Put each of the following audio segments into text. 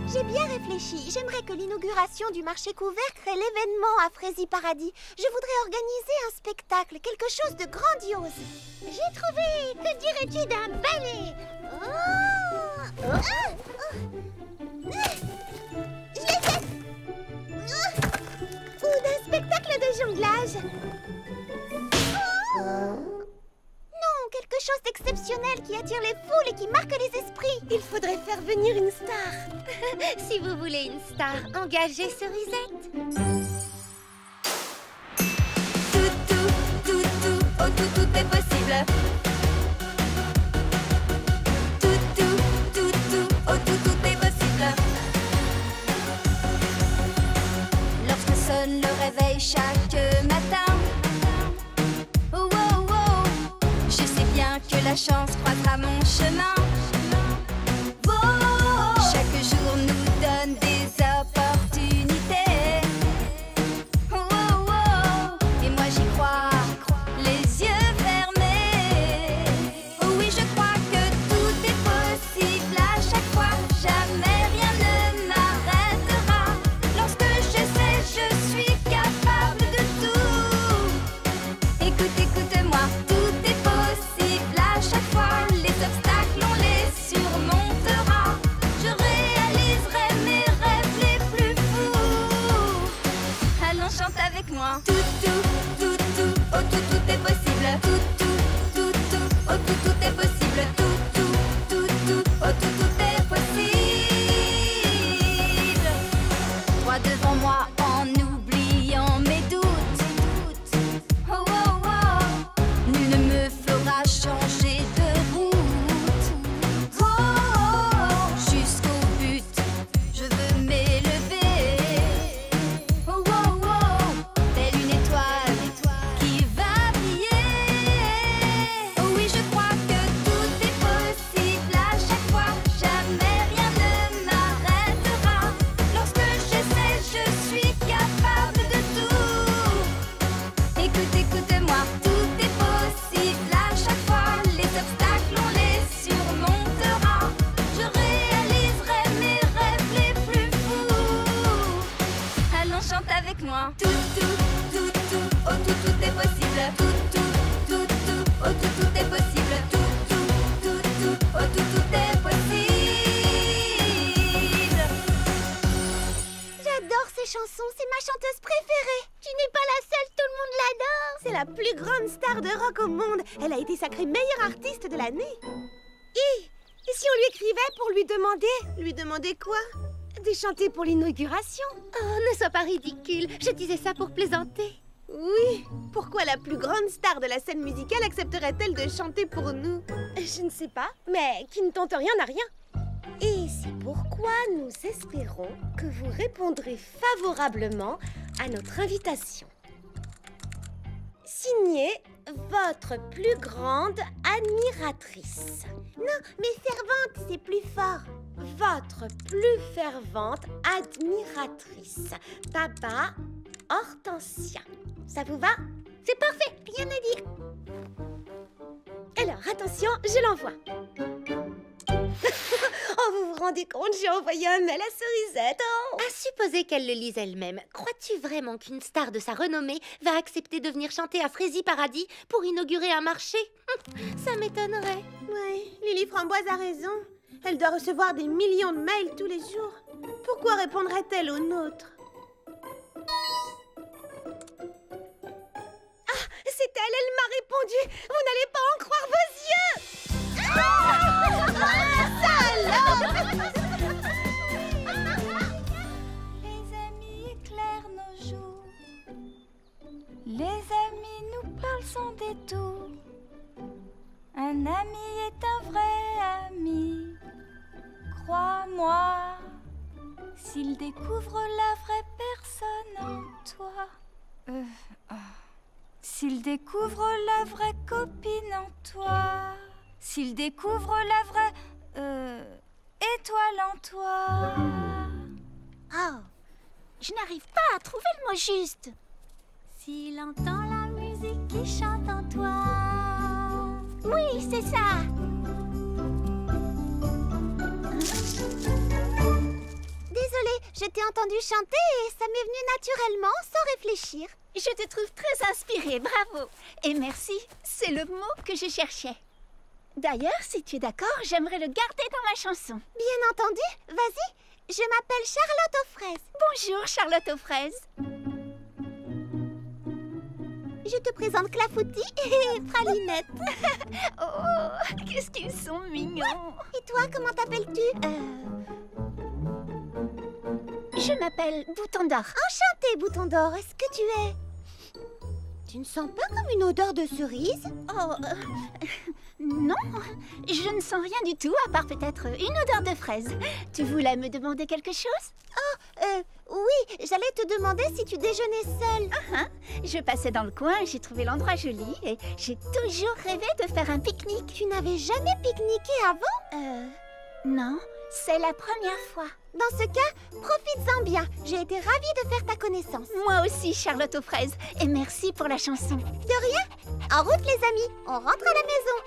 J'ai bien réfléchi. J'aimerais que l'inauguration du marché couvert crée l'événement à Frézy Paradis. Je voudrais organiser un spectacle, quelque chose de grandiose. J'ai trouvé! Que dirais-tu d'un ballet? Je l'ai fait! Ou d'un spectacle de jonglage. Non, quelque chose d'exceptionnel qui attire les foules et qui marque les esprits. Il faudrait faire venir une star. Si vous voulez une star, engagez Cerisette. Tout est possible. Tout est possible. Lorsque sonne le réveil chaque matin, oh, oh, oh, je sais bien que la chance croisera mon chemin. Oh, chaque jour nous donne des opportunités. Oh, oh, oh, et moi j'y crois. Les yeux fermés. Oh oui, je crois que tout est possible à chaque fois. Jamais rien ne m'arrêtera. Lorsque je sais, je suis capable de tout. Écoute-moi, tout est possible à chaque fois. Les obstacles, on les surmontera. Je réaliserai mes rêves les plus fous. Allons, chante avec moi. Oh, tout est possible. Oh, tout est possible. Oh, tout est possible. Droit devant moi en oubliant mes doutes. Oh, oh, oh. Nul ne me fera changer de route. Oh, oh, oh. Jusqu'au but, je veux m'élever. Oh, oh, oh. Telle une étoile qui va briller. Oh oui, je crois que tout est possible à chaque fois. Jamais rien ne m'arrêtera. Lorsque je sais, je suis capable de tout. Écoute-moi, tout est possible à chaque fois. Les obstacles, on les surmontera. Je réaliserai mes rêves les plus fous. Allons, chante avec moi. Oh, tout est possible. Oh, tout est possible. Oh, tout est possible. J'adore ces chansons, c'est ma chanteuse préférée. Tu n'es pas la seule, tout le monde l'adore. C'est la plus grande star de rock au monde. Elle a été sacrée meilleure artiste de l'année. Et si on lui écrivait pour lui demander? Lui demander quoi? De chanter pour l'inauguration. Oh, ne sois pas ridicule. Je disais ça pour plaisanter. Oui, pourquoi la plus grande star de la scène musicale accepterait-elle de chanter pour nous? Je ne sais pas, mais qui ne tente rien n'a rien. Et c'est pourquoi nous espérons que vous répondrez favorablement à notre invitation. Signé votre plus grande admiratrice. Non, mais fervente, c'est plus fort. Votre plus fervente admiratrice, Baba Hortensia. Ça vous va? C'est parfait, rien à dire. Alors, attention, je l'envoie. Oh, vous vous rendez compte, j'ai envoyé un mail à Cerisette. Oh. À supposer qu'elle le lise elle-même, crois-tu vraiment qu'une star de sa renommée va accepter de venir chanter à Frézy Paradis pour inaugurer un marché? Ça m'étonnerait. Ouais, Lily Framboise a raison. Elle doit recevoir des millions de mails tous les jours. Pourquoi répondrait-elle aux nôtres? Ah, c'est elle, elle m'a répondu. Vous n'allez pas en croire vos yeux. Les amis éclairent nos jours. Les amis nous parlent sans détour. Un ami est un vrai ami. Crois-moi, s'il découvre la vraie personne en toi. S'il découvre la vraie copine en toi. S'il découvre la vraie étoile en toi. Oh, je n'arrive pas à trouver le mot juste. S'il entend la musique qui chante en toi. Oui, c'est ça. désolée, je t'ai entendu chanter et ça m'est venu naturellement, sans réfléchir. Je te trouve très inspirée, bravo. Et merci, c'est le mot que je cherchais. D'ailleurs, si tu es d'accord, j'aimerais le garder dans ma chanson. Bien entendu, vas-y, je m'appelle Charlotte aux fraises. Bonjour, Charlotte aux fraises. Je te présente Clafoutis et Pralinette. Oh, qu'est-ce qu'ils sont mignons. Et toi, comment t'appelles-tu? Je m'appelle Bouton d'Or. Enchantée, Bouton d'Or. Est-ce que tu es... Tu ne sens pas comme une odeur de cerise? Oh, non, je ne sens rien du tout, à part peut-être une odeur de fraise. Tu voulais me demander quelque chose? Oui, j'allais te demander si tu déjeunais seule. Je passais dans le coin, j'ai trouvé l'endroit joli et j'ai toujours rêvé de faire un pique-nique. Tu n'avais jamais pique-niqué avant? Non, c'est la première fois. Dans ce cas, profites-en bien. J'ai été ravie de faire ta connaissance. Moi aussi, Charlotte aux fraises. Et merci pour la chanson. De rien. En route, les amis. On rentre à la maison.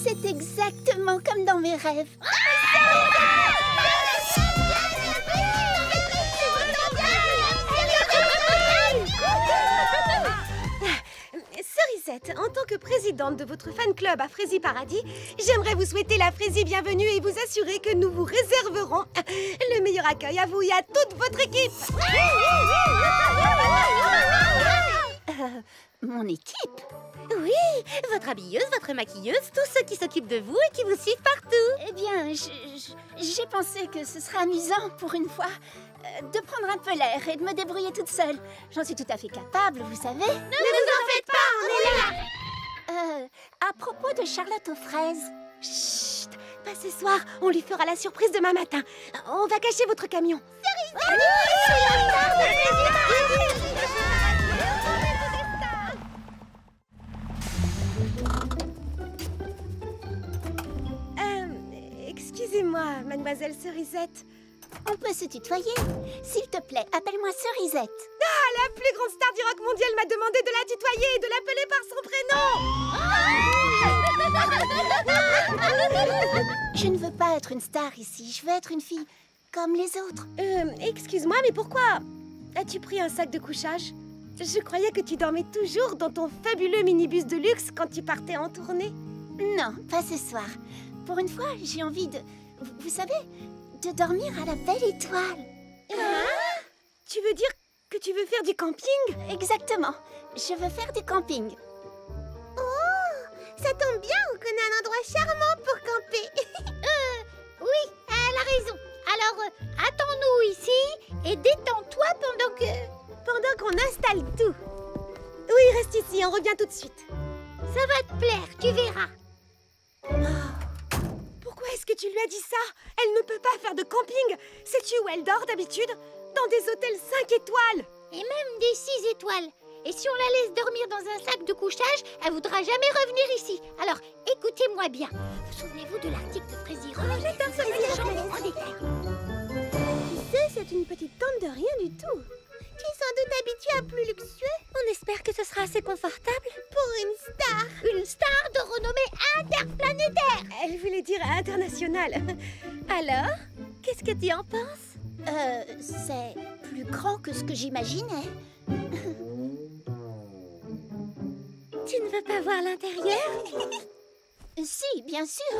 C'est exactement comme dans mes rêves. Cerisette, en tant que présidente de votre fan club à Frézy Paradis, j'aimerais vous souhaiter la Frézy bienvenue et vous assurer que nous vous réserverons le meilleur accueil à vous et à toute votre équipe. Mon équipe? Oui, votre habilleuse, votre maquilleuse, tous ceux qui s'occupent de vous et qui vous suivent partout. Eh bien, j'ai pensé que ce serait amusant pour une fois de prendre un peu l'air et de me débrouiller toute seule. J'en suis tout à fait capable, vous savez. Ne vous en faites pas, on est là. À propos de Charlotte aux fraises. Chut, pas ce soir, on lui fera la surprise demain matin. On va cacher votre camion. Excusez-moi, mademoiselle Cerisette. On peut se tutoyer. S'il te plaît, appelle-moi Cerisette. Ah, la plus grande star du rock mondial m'a demandé de la tutoyer et de l'appeler par son prénom. Je ne veux pas être une star ici. Je veux être une fille comme les autres. Excuse-moi, mais pourquoi as-tu pris un sac de couchage? Je croyais que tu dormais toujours dans ton fabuleux minibus de luxe quand tu partais en tournée. Non, pas ce soir. Pour une fois, j'ai envie de... Vous savez, de dormir à la belle étoile. Tu veux dire que tu veux faire du camping? Exactement. Je veux faire du camping. Oh, ça tombe bien, on connaît un endroit charmant pour camper. Oui, elle a raison. Alors, attends-nous ici et détends-toi Pendant qu'on installe tout. Oui, reste ici, on revient tout de suite. Ça va te plaire, tu verras. Pourquoi est-ce que tu lui as dit ça? Elle ne peut pas faire de camping. Sais-tu où elle dort d'habitude? Dans des hôtels 5 étoiles. Et même des 6 étoiles. Et si on la laisse dormir dans un sac de couchage, elle voudra jamais revenir ici. Alors, écoutez-moi bien. Vous souvenez-vous de l'article de Frézy Rock? J'adore Frézy Rock. En détail. Tu sais, c'est une petite tente de rien du tout. Tu es sans doute habituée à plus luxueux. On espère que ce sera assez confortable. Pour une star. Une star de renommée interplanétaire. Elle voulait dire international. Alors, qu'est-ce que tu en penses? C'est plus grand que ce que j'imaginais. Tu ne veux pas voir l'intérieur? Si, bien sûr.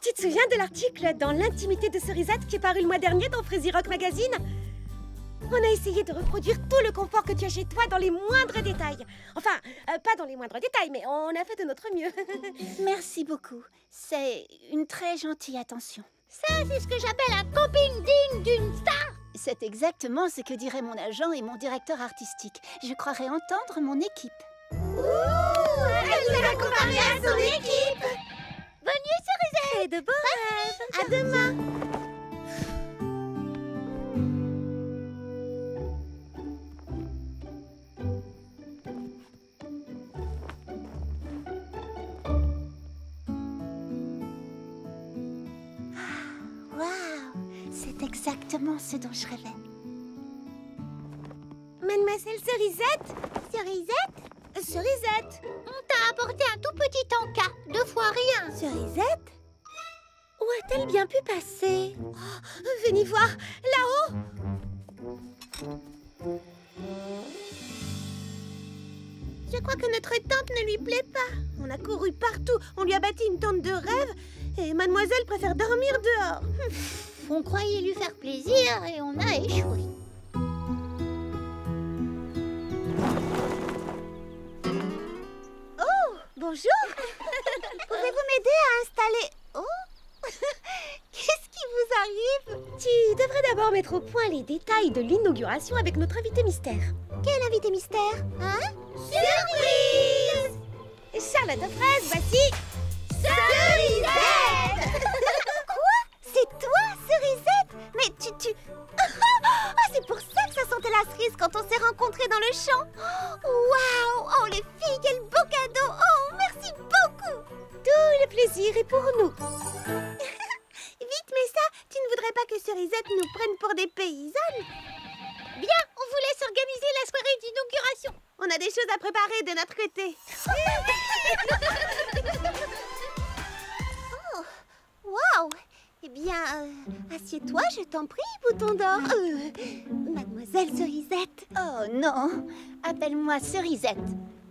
Tu te souviens de l'article dans l'intimité de Cerisette qui est paru le mois dernier dans Frézy Rock Magazine? On a essayé de reproduire tout le confort que tu as chez toi dans les moindres détails. Enfin, pas dans les moindres détails, mais on a fait de notre mieux. Merci beaucoup. C'est une très gentille attention. Ça, c'est ce que j'appelle un camping digne d'une star. C'est exactement ce que diraient mon agent et mon directeur artistique. Je croirais entendre mon équipe. Elle nous a comparé à son équipe. Bonne nuit, Cerisette. Et de beaux rêves. À demain. C'est exactement ce dont je rêvais. Mademoiselle Cerisette? Cerisette? Cerisette. On t'a apporté un tout petit encas, 2 fois rien. Cerisette? Où a-t-elle bien pu passer? Venez voir, là-haut. Je crois que notre tante ne lui plaît pas. On a couru partout, on lui a bâti une tente de rêve et mademoiselle préfère dormir dehors. On croyait lui faire plaisir et on a échoué. Oh, bonjour. Pouvez-vous m'aider à installer... Oh, qu'est-ce qui vous arrive? Tu devrais d'abord mettre au point les détails de l'inauguration avec notre invité mystère. Quel invité mystère? Hein? Surprise! Charlotte aux fraises, voici Cerisette! Quoi? C'est toi, Cerisette? Mais tu... Ah, c'est pour ça que ça sentait la cerise quand on s'est rencontrés dans le champ. Waouh! Oh, les filles, quel beau cadeau! Oh, merci beaucoup! Tout le plaisir est pour nous. Vite, Messa, tu ne voudrais pas que Cerisette nous prenne pour des paysannes? Bien, on vous laisse organiser la soirée d'inauguration. On a des choses à préparer de notre côté. Oh, waouh! Eh bien, assieds-toi, je t'en prie, bouton d'or. Mademoiselle Cerisette. Oh non, appelle-moi Cerisette.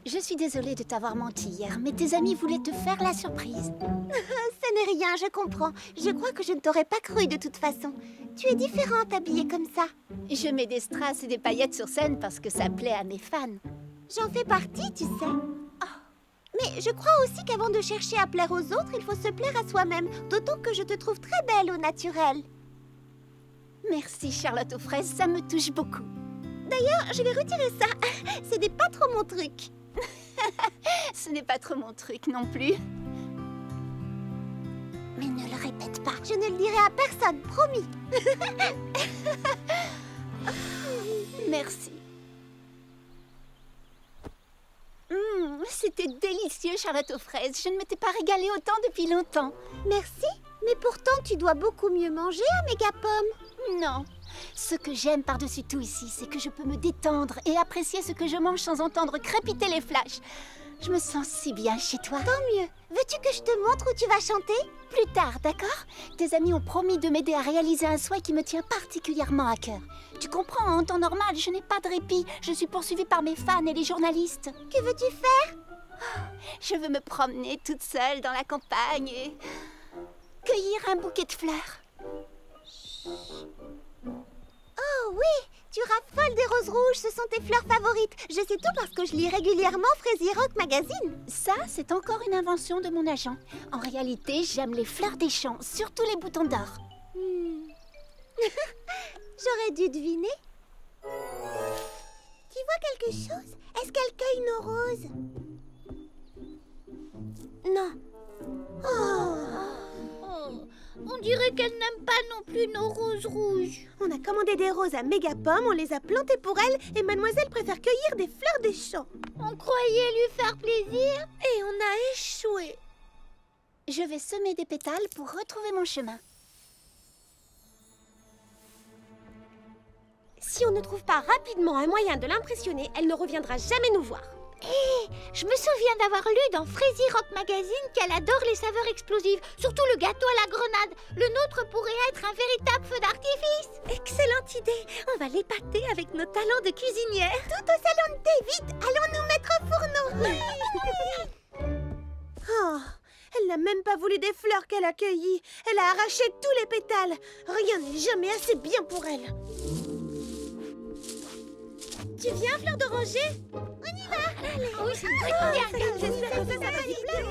Je suis désolée de t'avoir menti hier, mais tes amis voulaient te faire la surprise. Ce n'est rien, je comprends. Je crois que je ne t'aurais pas cru de toute façon. Tu es différente habillée comme ça. Je mets des strass et des paillettes sur scène parce que ça plaît à mes fans. J'en fais partie, tu sais. Oh. Mais je crois aussi qu'avant de chercher à plaire aux autres, il faut se plaire à soi-même. D'autant que je te trouve très belle au naturel. Merci Charlotte aux fraises, ça me touche beaucoup. D'ailleurs, je vais retirer ça. Ce n'est pas trop mon truc. Ce n'est pas trop mon truc non plus. Mais ne le répète pas. Je ne le dirai à personne, promis. Merci. C'était délicieux, Charlotte aux fraises. Je ne m'étais pas régalée autant depuis longtemps. Merci, mais pourtant tu dois beaucoup mieux manger à Mégapomme. Non. Ce que j'aime par-dessus tout ici, c'est que je peux me détendre et apprécier ce que je mange sans entendre crépiter les flashs. Je me sens si bien chez toi. Tant mieux. Veux-tu que je te montre où tu vas chanter? Plus tard, d'accord? Tes amis ont promis de m'aider à réaliser un souhait qui me tient particulièrement à cœur. Tu comprends, en temps normal, je n'ai pas de répit. Je suis poursuivie par mes fans et les journalistes. Que veux-tu faire? Je veux me promener toute seule dans la campagne et cueillir un bouquet de fleurs. Oh oui, tu raffoles des roses rouges, ce sont tes fleurs favorites. Je sais tout parce que je lis régulièrement Fraisier Rock Magazine. Ça, c'est encore une invention de mon agent. En réalité, j'aime les fleurs des champs, surtout les boutons d'or. J'aurais dû deviner. Tu vois quelque chose? Est-ce qu'elle cueille nos roses? Non. Oh. On dirait qu'elle n'aime pas non plus nos roses rouges. On a commandé des roses à Mégapomme, on les a plantées pour elle et mademoiselle préfère cueillir des fleurs des champs. On croyait lui faire plaisir. Et on a échoué. Je vais semer des pétales pour retrouver mon chemin. Si on ne trouve pas rapidement un moyen de l'impressionner, elle ne reviendra jamais nous voir. Hé, je me souviens d'avoir lu dans Fraisier Rock Magazine qu'elle adore les saveurs explosives, surtout le gâteau à la grenade. Le nôtre pourrait être un véritable feu d'artifice. Excellente idée. On va l'épater avec nos talents de cuisinière. Tout au salon de thé, vite, allons nous mettre au fourneau. Oh, elle n'a même pas voulu des fleurs qu'elle a cueillies. Elle a arraché tous les pétales. Rien n'est jamais assez bien pour elle. Tu viens, fleur d'oranger? On y va. Oui, c'est bien. Ça va lui plaire.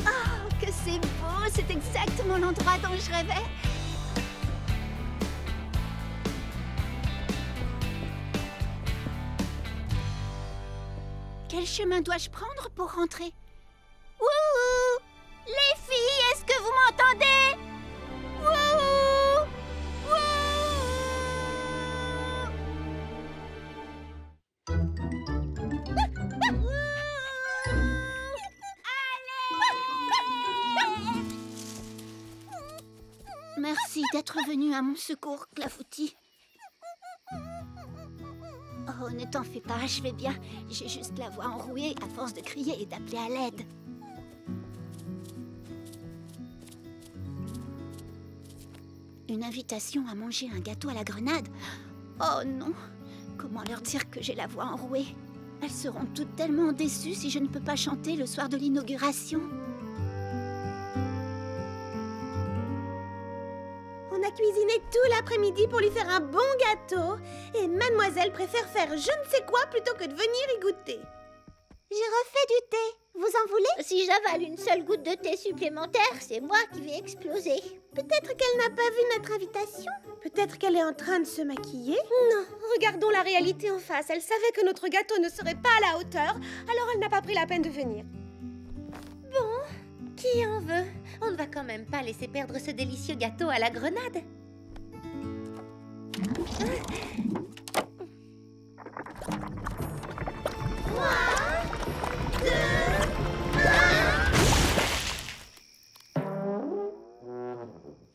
Oh, que c'est beau! C'est exactement l'endroit dont je rêvais. Quel chemin dois-je prendre pour rentrer? Wouhou! Les filles, est-ce que vous m'entendez? Wouhou! Wouhou! Allez! d'être venu à mon secours, Clafoutis. Oh, ne t'en fais pas, je vais bien. J'ai juste la voix enrouée à force de crier et d'appeler à l'aide. Une invitation à manger un gâteau à la grenade? Oh non! Comment leur dire que j'ai la voix enrouée? Elles seront toutes tellement déçues si je ne peux pas chanter le soir de l'inauguration. On a cuisiné tout l'après-midi pour lui faire un bon gâteau. Et mademoiselle préfère faire je ne sais quoi plutôt que de venir y goûter. J'ai refait du thé. Vous en voulez? Si j'avale une seule goutte de thé supplémentaire, c'est moi qui vais exploser. Peut-être qu'elle n'a pas vu notre invitation. Peut-être qu'elle est en train de se maquiller. Non, regardons la réalité en face. Elle savait que notre gâteau ne serait pas à la hauteur, alors elle n'a pas pris la peine de venir. Bon, qui en veut? On ne va quand même pas laisser perdre ce délicieux gâteau à la grenade.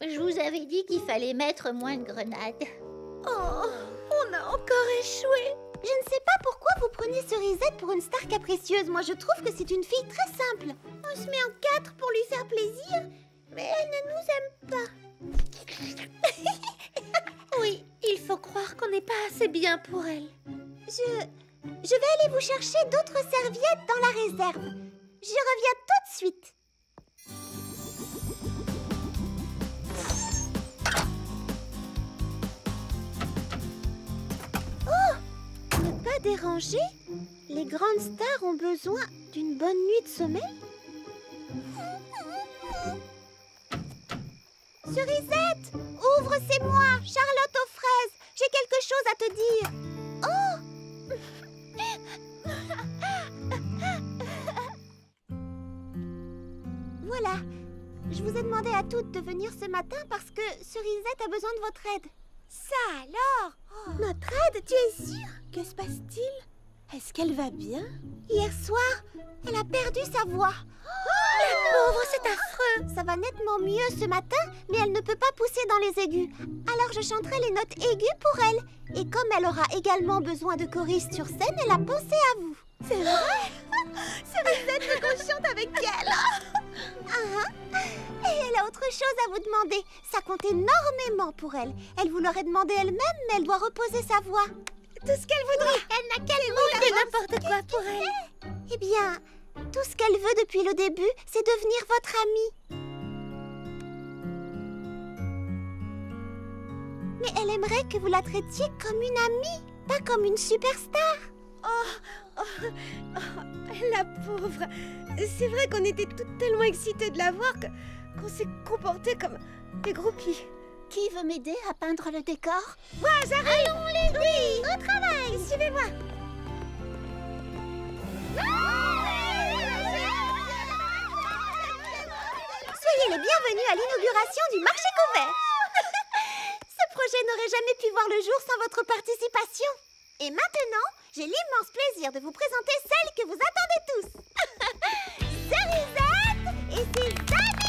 Je vous avais dit qu'il fallait mettre moins de grenades. Oh, on a encore échoué. Je ne sais pas pourquoi vous prenez Cerisette pour une star capricieuse. Moi, je trouve que c'est une fille très simple. On se met en 4 pour lui faire plaisir, mais elle ne nous aime pas. Oui, il faut croire qu'on n'est pas assez bien pour elle. Je vais aller vous chercher d'autres serviettes dans la réserve. Je reviens tout de suite. Oh! Ne pas déranger? Les grandes stars ont besoin d'une bonne nuit de sommeil? Cerisette! Ouvre, c'est moi, Charlotte aux fraises. J'ai quelque chose à te dire. Oh! Voilà. Je vous ai demandé à toutes de venir ce matin parce que Cerisette a besoin de votre aide. Ça alors? Notre aide, tu es sûre? Que se passe-t-il? Est-ce qu'elle va bien? Hier soir, elle a perdu sa voix. La pauvre, c'est affreux. Ça va nettement mieux ce matin, mais elle ne peut pas pousser dans les aigus. Alors je chanterai les notes aiguës pour elle. Et comme elle aura également besoin de choristes sur scène, elle a pensé à vous. C'est vrai? Cerisette veut qu'on chante avec elle. Et elle a autre chose à vous demander. Ça compte énormément pour elle. Elle vous l'aurait demandé elle-même, mais elle doit reposer sa voix. Tout ce qu'elle voudrait. Elle n'a qu'à C'est n'importe quoi pour elle. Eh bien, tout ce qu'elle veut depuis le début, c'est devenir votre amie. Mais elle aimerait que vous la traitiez comme une amie, pas comme une superstar. La pauvre. C'est vrai qu'on était toutes tellement excitées de la voir qu'on s'est comporté comme des groupies. Qui veut m'aider à peindre le décor? Moi, j'arrive. Allons l'aider. Oui, au travail. Suivez-moi. Soyez les bienvenus à l'inauguration du marché couvert. Ce projet n'aurait jamais pu voir le jour sans votre participation. Et maintenant, j'ai l'immense plaisir de vous présenter celle que vous attendez tous. Cerisette et ses amis.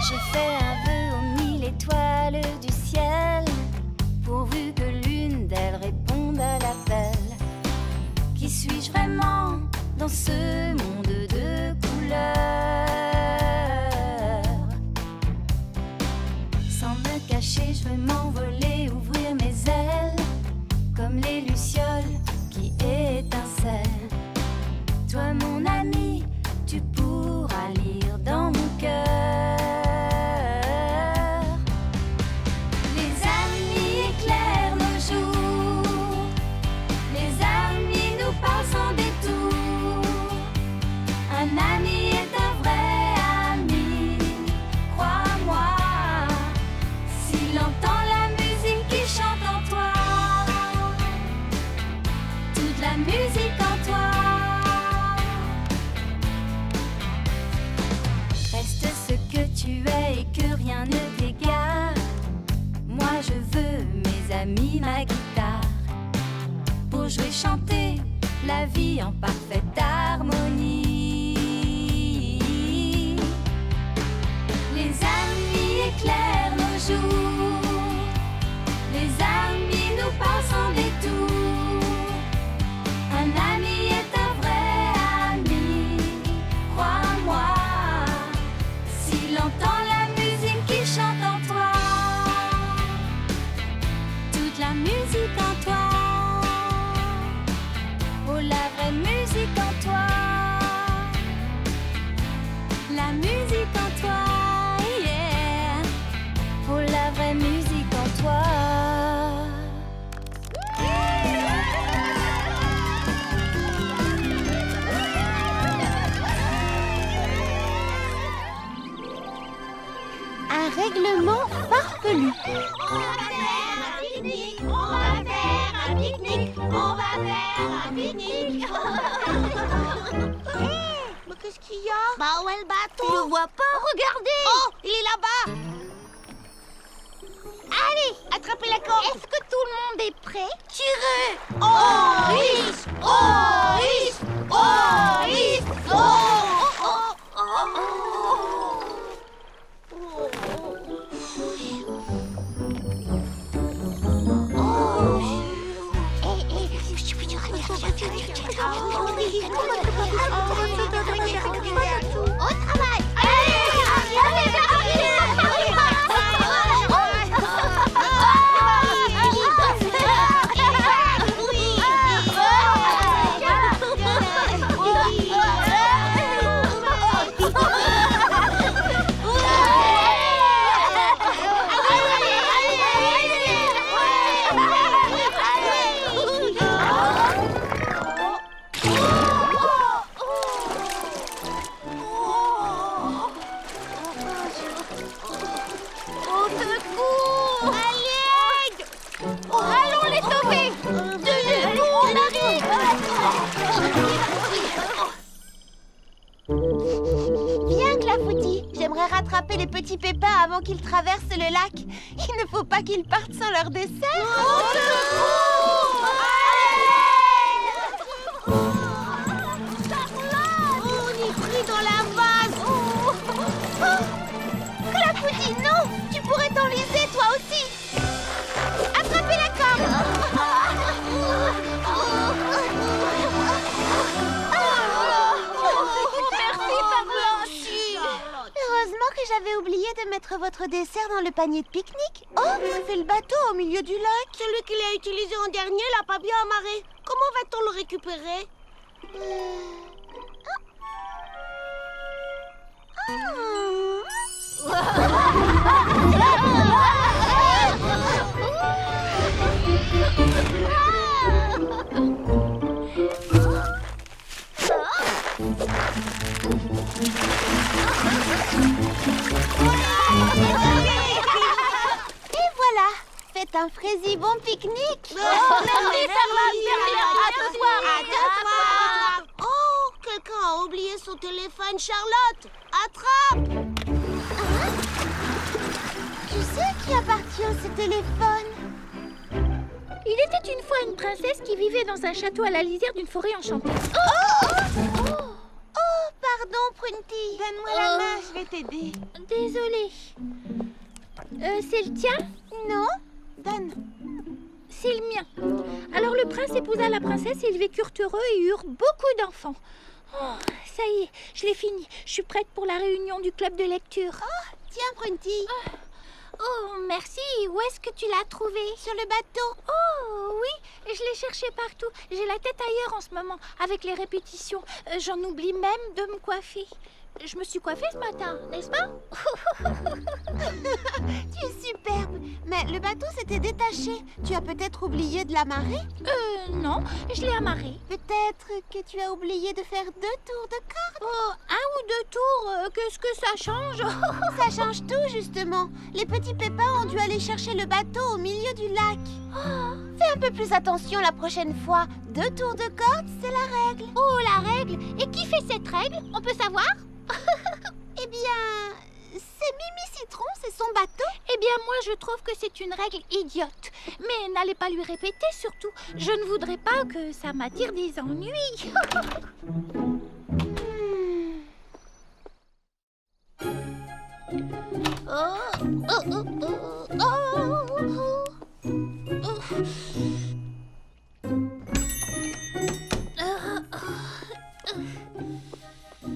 Je fais un vœu aux 1000 étoiles du ciel, pourvu que l'une d'elles réponde à l'appel. Qui suis-je vraiment dans ce monde de couleurs? Sans me cacher, je veux m'envoler, ouvrir mes ailes, comme les lucioles qui étincellent. Toi, mon ami, tu pourras lire dans mon cœur. Les amis éclairent nos jours, les amis nous parlent sans détour. Un ami est un vrai ami, crois-moi, s'il entend la musique qui chante en toi, toute la musique en toi. Reste ce que tu es et que rien ne t'égare. Moi je veux mes amis, ma guitare, pour jouer, chanter la vie en parfaite harmonie. Un règlement farfelu. On va faire un pique-nique, on va faire un pique-nique, on va faire un pique-nique. Mais qu'est-ce qu'il y a? Bah où est le bateau? Tu le vois pas? Regardez! Oh, il est là-bas! Allez, attrapez la corde! Est-ce que tout le monde est prêt? Tirez! Oris! Oris! Oris! Oh! Oh! Oh! Au travail! Viens, Clafoutis. J'aimerais rattraper les petits pépins avant qu'ils traversent le lac. Il ne faut pas qu'ils partent sans leur dessert. On est pris dans la vase! Clafoutis, non! Tu pourrais t'enliser toi aussi. Attrapez la corde. Heureusement que j'avais oublié de mettre votre dessert dans le panier de pique-nique. Oh, ça fait le bateau au milieu du lac. Celui qui l'a utilisé en dernier l'a pas bien amarré. Comment va-t-on le récupérer? Et voilà, faites un fraisibon pique-nique. Oh, quelqu'un a oublié son téléphone. Charlotte, attrape! Tu sais à qui appartient ce téléphone? Il était une fois une princesse qui vivait dans un château à la lisière d'une forêt enchantée. Oh, pardon, Prunty. Donne-moi la main, je vais t'aider. Désolée. C'est le tien? Non? Donne. C'est le mien. Alors le prince épousa la princesse et ils vécurent heureux et eurent beaucoup d'enfants. Oh, ça y est, je l'ai fini. Je suis prête pour la réunion du club de lecture. Tiens, Prunty. Oh, merci. Où est-ce que tu l'as trouvé? Sur le bateau. Oh, oui. Je l'ai cherché partout. J'ai la tête ailleurs en ce moment, avec les répétitions. J'en oublie même de me coiffer. Je me suis coiffée ce matin, n'est-ce pas? Tu es superbe. Mais le bateau s'était détaché. Tu as peut-être oublié de l'amarrer? Non, je l'ai amarré. Peut-être que tu as oublié de faire 2 tours de corde? Oh, 1 ou 2 tours, qu'est-ce que ça change? Ça change tout, justement. Les petits pépins ont dû aller chercher le bateau au milieu du lac. Fais un peu plus attention la prochaine fois. 2 tours de corde, c'est la règle. Oh, la règle. Et qui fait cette règle? On peut savoir? Eh bien, c'est Mimi Citron, c'est son bateau. Eh bien, moi, je trouve que c'est une règle idiote. Mais n'allez pas lui répéter, surtout. Je ne voudrais pas que ça m'attire des ennuis.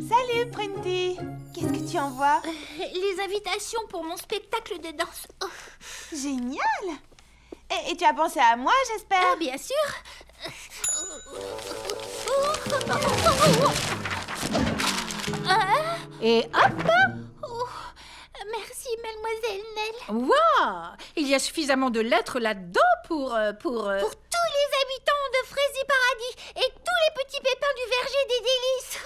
Salut, Prunty. Qu'est-ce que tu envoies? Les invitations pour mon spectacle de danse. Génial. Et tu as pensé à moi, j'espère? Ah, bien sûr. Et hop! Oh, merci, mademoiselle Nell. Waouh! Il y a suffisamment de lettres là-dedans pour... Pour tous les habitants de Frézy Paradis et tous les petits pépins du verger des délices.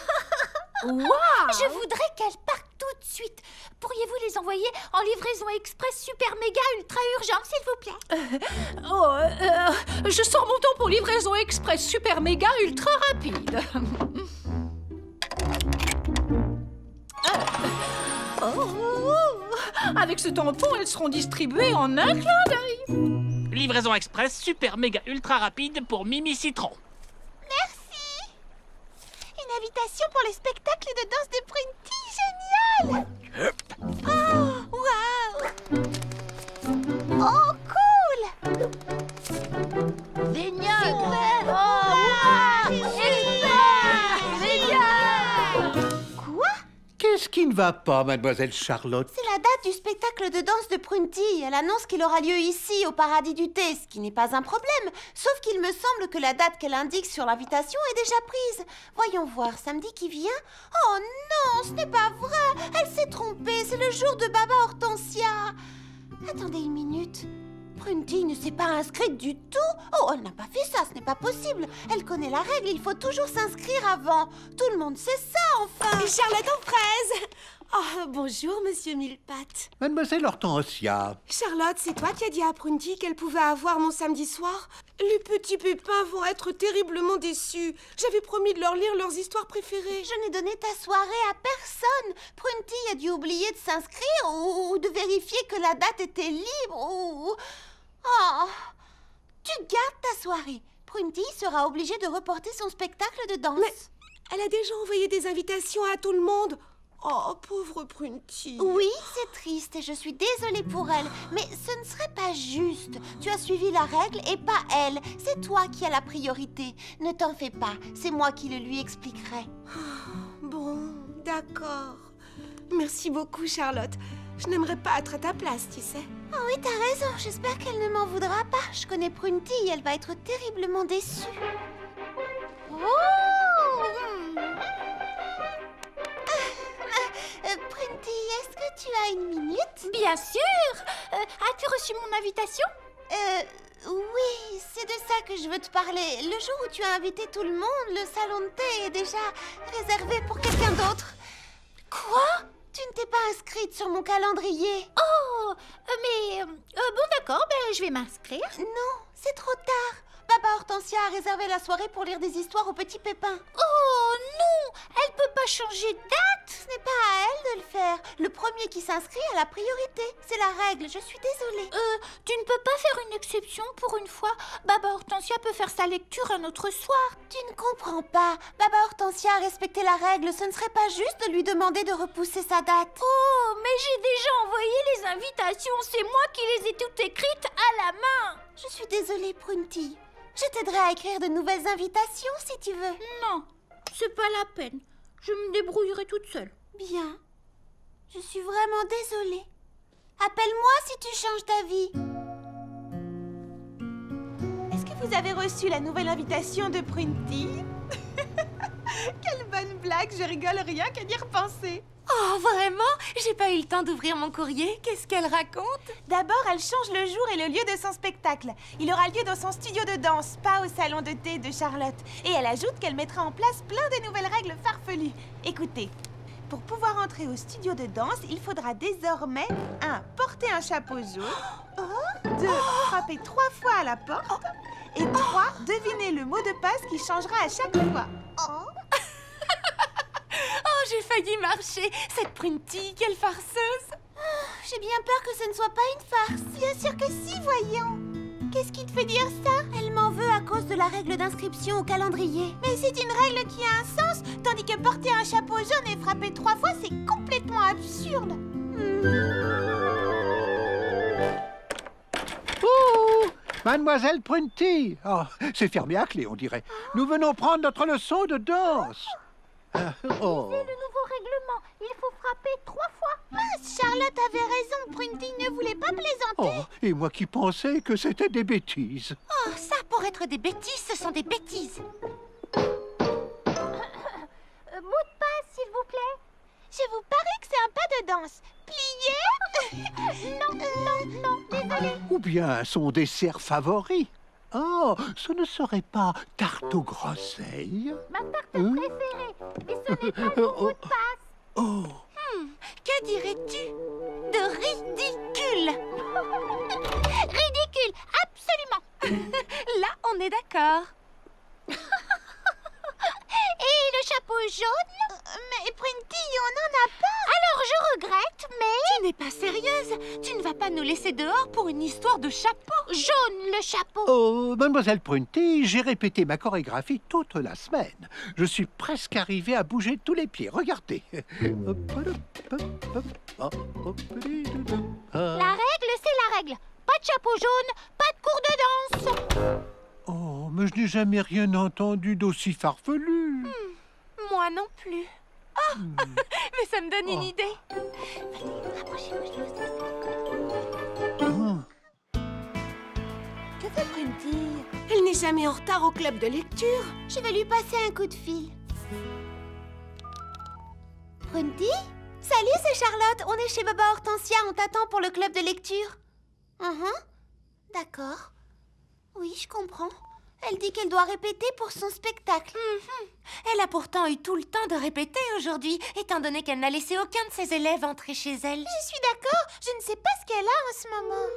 Waouh! Je voudrais qu'elle parte tout de suite Pourriez-vous les envoyer en livraison express super méga ultra urgente, s'il vous plaît? Je sors mon temps pour livraison express super méga ultra rapide. Avec ce tampon, elles seront distribuées en un clin d'œil. Livraison express super méga ultra rapide pour Mimi Citron. Merci. Une invitation pour les spectacles de danse de Prunty, génial. Oh, waouh. Oh, cool. Génial! Quoi? Qu'est-ce qui ne va pas, mademoiselle Charlotte? C'est la date du spectacle de danse de Prunty. Elle annonce qu'il aura lieu ici, au Paradis du Thé, ce qui n'est pas un problème. Sauf qu'il me semble que la date qu'elle indique sur l'invitation est déjà prise. Voyons voir, samedi qui vient? Oh non, ce n'est pas vrai. Elle s'est trompée, c'est le jour de Baba Hortensia. Attendez une minute. Prunty ne s'est pas inscrite du tout. Oh, elle n'a pas fait ça, ce n'est pas possible. Elle connaît la règle, il faut toujours s'inscrire avant. Tout le monde sait ça, enfin. Charlotte aux fraises. Oh, bonjour, monsieur Millepattes. Mademoiselle Hortensia. Charlotte, c'est toi qui as dit à Prunty qu'elle pouvait avoir mon samedi soir? Les petits pépins vont être terriblement déçus. J'avais promis de leur lire leurs histoires préférées. Je n'ai donné ta soirée à personne. Prunty a dû oublier de s'inscrire ou de vérifier que la date était libre ou... Oh, tu gardes ta soirée. Prunty sera obligée de reporter son spectacle de danse. Mais elle a déjà envoyé des invitations à tout le monde. Oh, pauvre Prunty. Oui, c'est triste et je suis désolée pour elle. Mais ce ne serait pas juste. Tu as suivi la règle et pas elle. C'est toi qui as la priorité. Ne t'en fais pas, c'est moi qui le lui expliquerai. Bon, d'accord. Merci beaucoup, Charlotte. Je n'aimerais pas être à ta place, tu sais. Oh oui, t'as raison. J'espère qu'elle ne m'en voudra pas. Je connais Prunty et elle va être terriblement déçue. Prunty, est-ce que tu as une minute? Bien sûr. As-tu reçu mon invitation? Oui, c'est de ça que je veux te parler. Le jour où tu as invité tout le monde, le salon de thé est déjà réservé pour quelqu'un d'autre. Quoi? Tu ne t'es pas inscrite sur mon calendrier. Oh, mais... bon d'accord, je vais m'inscrire. Non, c'est trop tard. Baba Hortensia a réservé la soirée pour lire des histoires aux petits pépins. Oh non, elle peut pas changer de date. Ce n'est pas à elle de le faire. Le premier qui s'inscrit a la priorité. C'est la règle, je suis désolée. Tu ne peux pas faire une exception pour une fois. Baba Hortensia peut faire sa lecture un autre soir. Tu ne comprends pas. Baba Hortensia a respecté la règle. Ce ne serait pas juste de lui demander de repousser sa date. Oh, mais j'ai déjà envoyé les invitations. C'est moi qui les ai toutes écrites à la main. Je suis désolée, Prunty. Je t'aiderai à écrire de nouvelles invitations si tu veux. Non, c'est pas la peine. Je me débrouillerai toute seule. Bien. Je suis vraiment désolée. Appelle-moi si tu changes d'avis. Est-ce que vous avez reçu la nouvelle invitation de Prunty? Quelle bonne blague, je rigole rien qu'à y repenser. Oh, vraiment? J'ai pas eu le temps d'ouvrir mon courrier. Qu'est-ce qu'elle raconte? D'abord, elle change le jour et le lieu de son spectacle. Il aura lieu dans son studio de danse, pas au salon de thé de Charlotte. Et elle ajoute qu'elle mettra en place plein de nouvelles règles farfelues. Écoutez, pour pouvoir entrer au studio de danse, il faudra désormais 1. Porter un chapeau jaune, 2. Frapper 3 fois à la porte et 3. Deviner le mot de passe qui changera à chaque fois. Oh, j'ai failli marcher. Cette Prunty, quelle farceuse. J'ai bien peur que ce ne soit pas une farce. Bien sûr que si, voyons. Qu'est-ce qui te fait dire ça? Elle m'en veut à cause de la règle d'inscription au calendrier. Mais c'est une règle qui a un sens, tandis que porter un chapeau jaune et frapper 3 fois, c'est complètement absurde. Oh, mademoiselle Prunty. Oh, c'est fermé à clé, on dirait. Nous venons prendre notre leçon de danse. Oh. Le nouveau règlement, il faut frapper 3 fois. Charlotte avait raison, Prunty ne voulait pas plaisanter. Oh, et moi qui pensais que c'était des bêtises. Oh, ça, pour être des bêtises, ce sont des bêtises. Mot de passe, s'il vous plaît. Je vous parie que c'est un pas de danse. Plié? Non, désolé. Ou bien son dessert favori. Oh, ce ne serait pas tarte aux groseilles? Ma tarte préférée. Mais ce n'est pas mon mot de passe. Oh. Que dirais-tu de ridicule? Ridicule, absolument. Là, on est d'accord. Et le chapeau jaune? Mais Printy, on n'en a pas. Alors je regrette, mais... Tu n'es pas sérieuse? Tu ne vas pas nous laisser dehors pour une histoire de chapeau? Jaune, le chapeau. Oh, mademoiselle Prunty, j'ai répété ma chorégraphie toute la semaine. Je suis presque arrivé à bouger tous les pieds. Regardez. La règle, c'est la règle. Pas de chapeau jaune, pas de cours de danse. Oh, mais je n'ai jamais rien entendu d'aussi farfelu. Moi non plus. Oh, mais ça me donne une idée. Que fait Printy? Elle n'est jamais en retard au club de lecture. Je vais lui passer un coup de fil. Prunty? Salut, c'est Charlotte. On est chez Baba Hortensia. On t'attend pour le club de lecture. D'accord. Oui, je comprends. Elle dit qu'elle doit répéter pour son spectacle. Elle a pourtant eu tout le temps de répéter aujourd'hui, étant donné qu'elle n'a laissé aucun de ses élèves entrer chez elle. Je suis d'accord. Je ne sais pas ce qu'elle a en ce moment.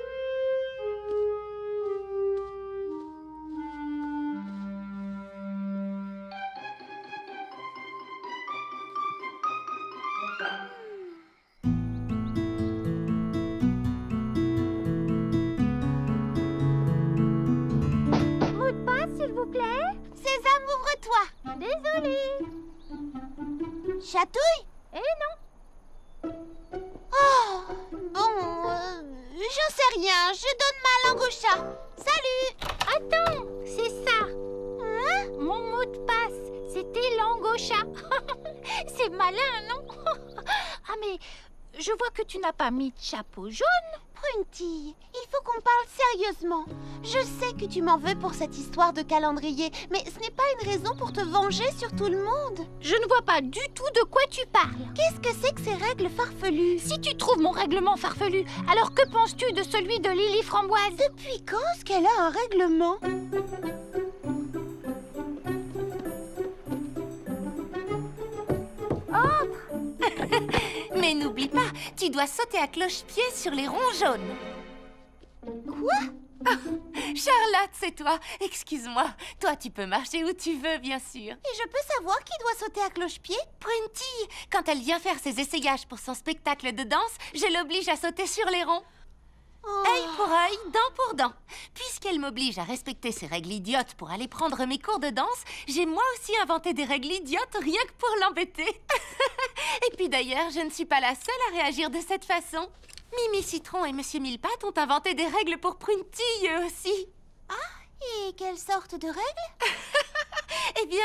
S'il vous plaît. Sésame, ouvre-toi. Désolée. Chatouille? Eh non. Oh, bon, j'en sais rien. Je donne ma langue au chat. Salut. Attends, c'est ça. Hein? Mon mot de passe, c'était langue au chat. C'est malin, non? Ah, mais je vois que tu n'as pas mis de chapeau jaune. Prunty, il faut qu'on parle sérieusement. Je sais que tu m'en veux pour cette histoire de calendrier, mais ce n'est pas une raison pour te venger sur tout le monde. Je ne vois pas du tout de quoi tu parles. Qu'est-ce que c'est que ces règles farfelues? Si tu trouves mon règlement farfelu, alors que penses-tu de celui de Lily Framboise? Depuis quand est-ce qu'elle a un règlement? Mais n'oublie pas, tu dois sauter à cloche-pied sur les ronds jaunes. Quoi? Charlotte, c'est toi. Excuse-moi. Toi, tu peux marcher où tu veux, bien sûr. Et je peux savoir qui doit sauter à cloche-pied? Printy, quand elle vient faire ses essayages pour son spectacle de danse, je l'oblige à sauter sur les ronds. Œil pour œil, dent pour dent. Puisqu'elle m'oblige à respecter ces règles idiotes pour aller prendre mes cours de danse, j'ai moi aussi inventé des règles idiotes rien que pour l'embêter. Et puis d'ailleurs, je ne suis pas la seule à réagir de cette façon. Mimi Citron et Monsieur Millepattes ont inventé des règles pour Printy, eux aussi. Et quelle sorte de règles? Eh bien,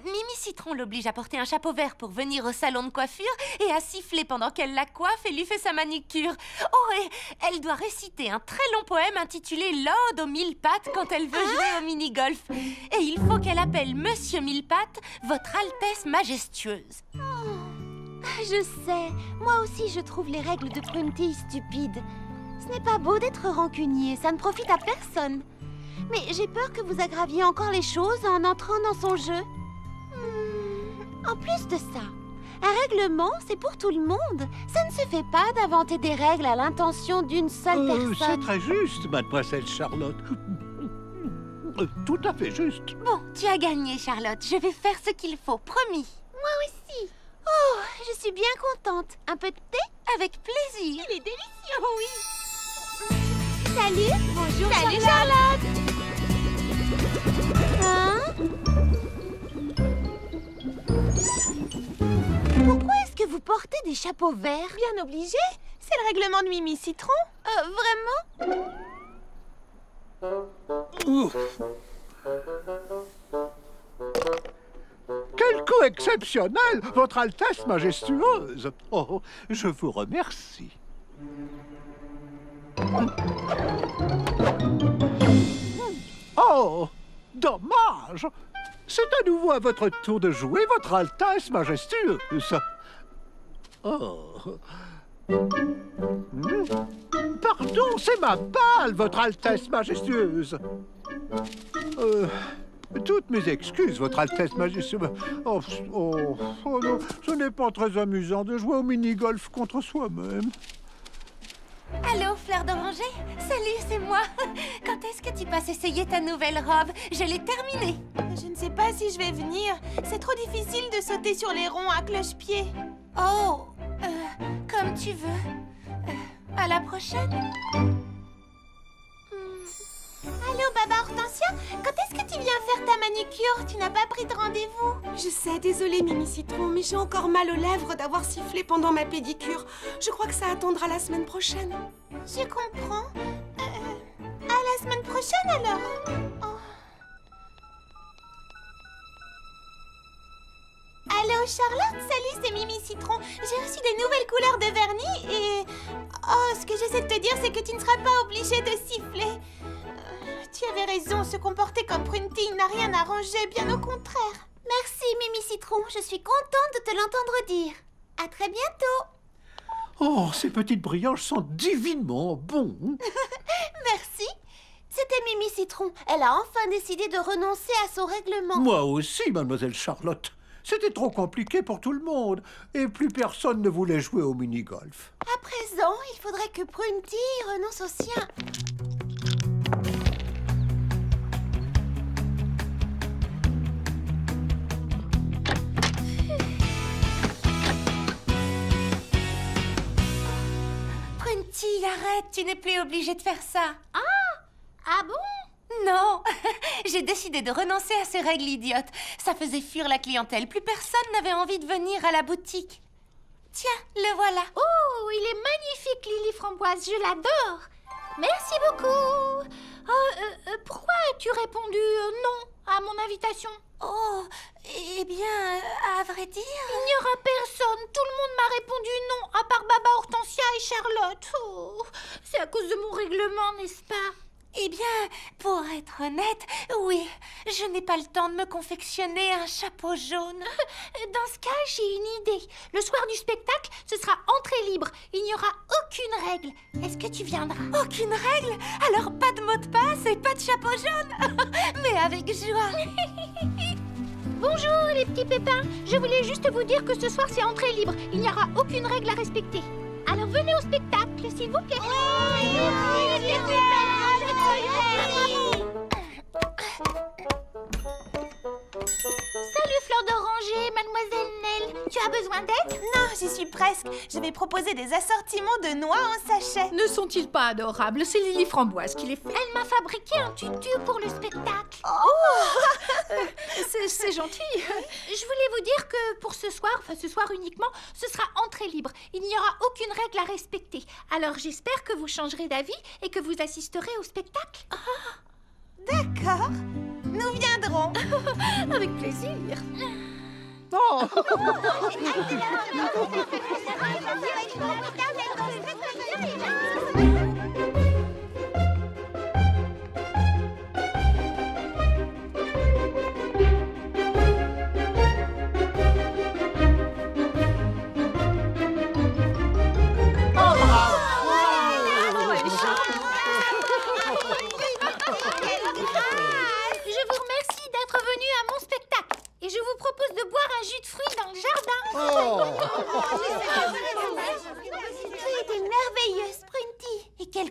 Mimi Citron l'oblige à porter un chapeau vert pour venir au salon de coiffure et à siffler pendant qu'elle la coiffe et lui fait sa manicure. Oh, et elle doit réciter un très long poème intitulé « L'Ode aux Millepattes » quand elle veut jouer au mini-golf. Et il faut qu'elle appelle Monsieur Millepattes « Votre Altesse Majestueuse ». Je sais, moi aussi je trouve les règles de Prunty stupides. Ce n'est pas beau d'être rancunier, ça ne profite à personne. Mais j'ai peur que vous aggraviez encore les choses en entrant dans son jeu. En plus de ça, un règlement, c'est pour tout le monde. Ça ne se fait pas d'inventer des règles à l'intention d'une seule personne. C'est très juste, mademoiselle Charlotte. Tout à fait juste. Bon, tu as gagné, Charlotte. Je vais faire ce qu'il faut, promis. Moi aussi. Oh, je suis bien contente. Un peu de thé? Avec plaisir. Il est délicieux, oui. Salut. Bonjour, Salut, Charlotte. Hein? Pourquoi est-ce que vous portez des chapeaux verts? Bien obligé. C'est le règlement de Mimi Citron. Vraiment? Ouf. Quel coup exceptionnel, Votre Altesse majestueuse. Oh, je vous remercie. Oh, dommage. C'est à nouveau à votre tour de jouer, Votre Altesse majestueuse. Oh. Pardon, c'est ma balle, Votre Altesse majestueuse. Toutes mes excuses, Votre Altesse Majesté. Oh non, ce n'est pas très amusant de jouer au mini-golf contre soi-même. Allô, Fleur d'Oranger? Salut, c'est moi. Quand est-ce que tu passes essayer ta nouvelle robe? Je l'ai terminée. Je ne sais pas si je vais venir. C'est trop difficile de sauter sur les ronds à cloche-pied. Oh, comme tu veux. À la prochaine. Allô, Baba Hortensia? Quand est-ce que tu viens faire ta manicure? Tu n'as pas pris de rendez-vous? Je sais, désolée Mimi Citron, mais j'ai encore mal aux lèvres d'avoir sifflé pendant ma pédicure. Je crois que ça attendra la semaine prochaine. Je comprends. À la semaine prochaine, alors. Oh. Allô, Charlotte? Salut, c'est Mimi Citron. J'ai reçu des nouvelles couleurs de vernis et... Oh, ce que j'essaie de te dire, c'est que tu ne seras pas obligée de siffler. Tu avais raison, se comporter comme Prunty n'a rien arrangé, bien au contraire. Merci, Mimi Citron. Je suis contente de te l'entendre dire. À très bientôt. Oh, ces petites brioches sont divinement bons. Merci. C'était Mimi Citron. Elle a enfin décidé de renoncer à son règlement. Moi aussi, mademoiselle Charlotte. C'était trop compliqué pour tout le monde. Et plus personne ne voulait jouer au mini-golf. À présent, il faudrait que Prunty renonce au sien. Prunty, arrête, tu n'es plus obligée de faire ça. Ah bon? Non, j'ai décidé de renoncer à ces règles idiotes. Ça faisait fuir la clientèle. Plus personne n'avait envie de venir à la boutique. Tiens, le voilà. Oh, il est magnifique, Lily Framboise, je l'adore. Merci beaucoup. Pourquoi as-tu répondu non à mon invitation? Oh, eh bien, à vrai dire... Il n'y aura personne. Tout le monde m'a répondu non, à part Baba Hortensia et Charlotte. Oh, c'est à cause de mon règlement, n'est-ce pas? Eh bien, pour être honnête, oui, je n'ai pas le temps de me confectionner un chapeau jaune. Dans ce cas, j'ai une idée. Le soir du spectacle, ce sera entrée libre. Il n'y aura aucune règle. Est-ce que tu viendras? Aucune règle? Alors pas de mot de passe et pas de chapeau jaune. Mais avec joie. Bonjour les petits pépins. Je voulais juste vous dire que ce soir, c'est entrée libre. Il n'y aura aucune règle à respecter. Alors venez au spectacle, s'il vous plaît. Salut Fleur d'Oranger, mademoiselle Nell. Tu as besoin d'aide? Non, j'y suis presque. Je vais proposer des assortiments de noix en sachet. Ne sont-ils pas adorables? C'est Lily Framboise qui les fait. Elle m'a fabriqué un tutu pour le spectacle. C'est gentil. Je voulais vous dire que pour ce soir uniquement, ce sera entrée libre. Il n'y aura aucune règle à respecter. Alors j'espère que vous changerez d'avis et que vous assisterez au spectacle. D'accord. Nous viendrons. Avec plaisir. Oh.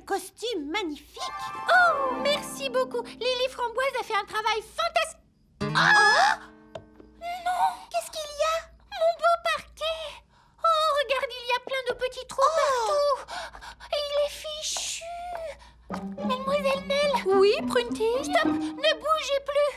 Costume magnifique. Oh, merci beaucoup. Lily Framboise a fait un travail fantastique. Non, qu'est-ce qu'il y a? Mon beau parquet. Oh, regarde, il y a plein de petits trous partout. Et il est fichu. Mademoiselle Nell. Oui, Prunty. Stop, ne bougez plus.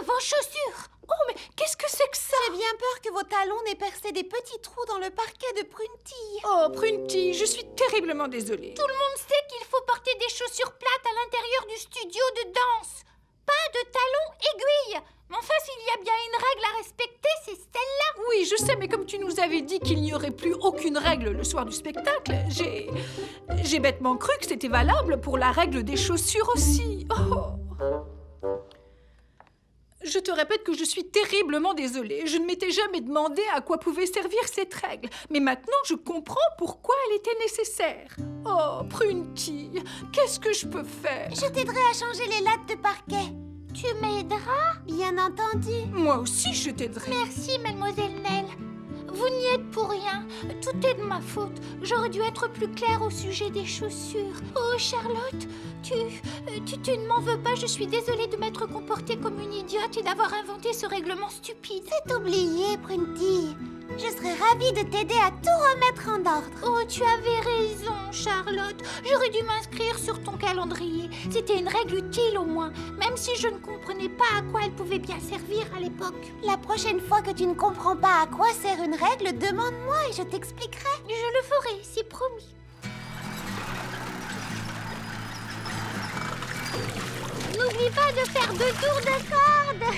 Vos chaussures. Oh, mais qu'est-ce que c'est que ça? J'ai bien peur que vos talons n'aient percé des petits trous dans le parquet de Prunty. Oh, Prunty, je suis terriblement désolée. Tout le monde sait qu'il faut porter des chaussures plates à l'intérieur du studio de danse. Pas de talons aiguilles. Mais enfin, s'il y a bien une règle à respecter, c'est celle-là. Oui, je sais, mais comme tu nous avais dit qu'il n'y aurait plus aucune règle le soir du spectacle, j'ai bêtement cru que c'était valable pour la règle des chaussures aussi. Oh. Je te répète que je suis terriblement désolée. Je ne m'étais jamais demandé à quoi pouvait servir cette règle. Mais maintenant, je comprends pourquoi elle était nécessaire. Oh, Prunty, qu'est-ce que je peux faire? Je t'aiderai à changer les lattes de parquet. Tu m'aideras? Bien entendu. Moi aussi, je t'aiderai. Merci, mademoiselle Nell. Vous n'y êtes pour rien. Tout est de ma faute. J'aurais dû être plus claire au sujet des chaussures. Oh, Charlotte, tu ne m'en veux pas. Je suis désolée de m'être comportée comme une idiote et d'avoir inventé ce règlement stupide. C'est oublié, Prunty. Je serais ravie de t'aider à tout remettre en ordre. Oh, tu avais raison, Charlotte. J'aurais dû m'inscrire sur ton calendrier. C'était une règle utile au moins, même si je ne comprenais pas à quoi elle pouvait bien servir à l'époque. La prochaine fois que tu ne comprends pas à quoi sert une règle, demande-moi et je t'expliquerai. Je le ferai, c'est promis. N'oublie pas de faire 2 tours de corde.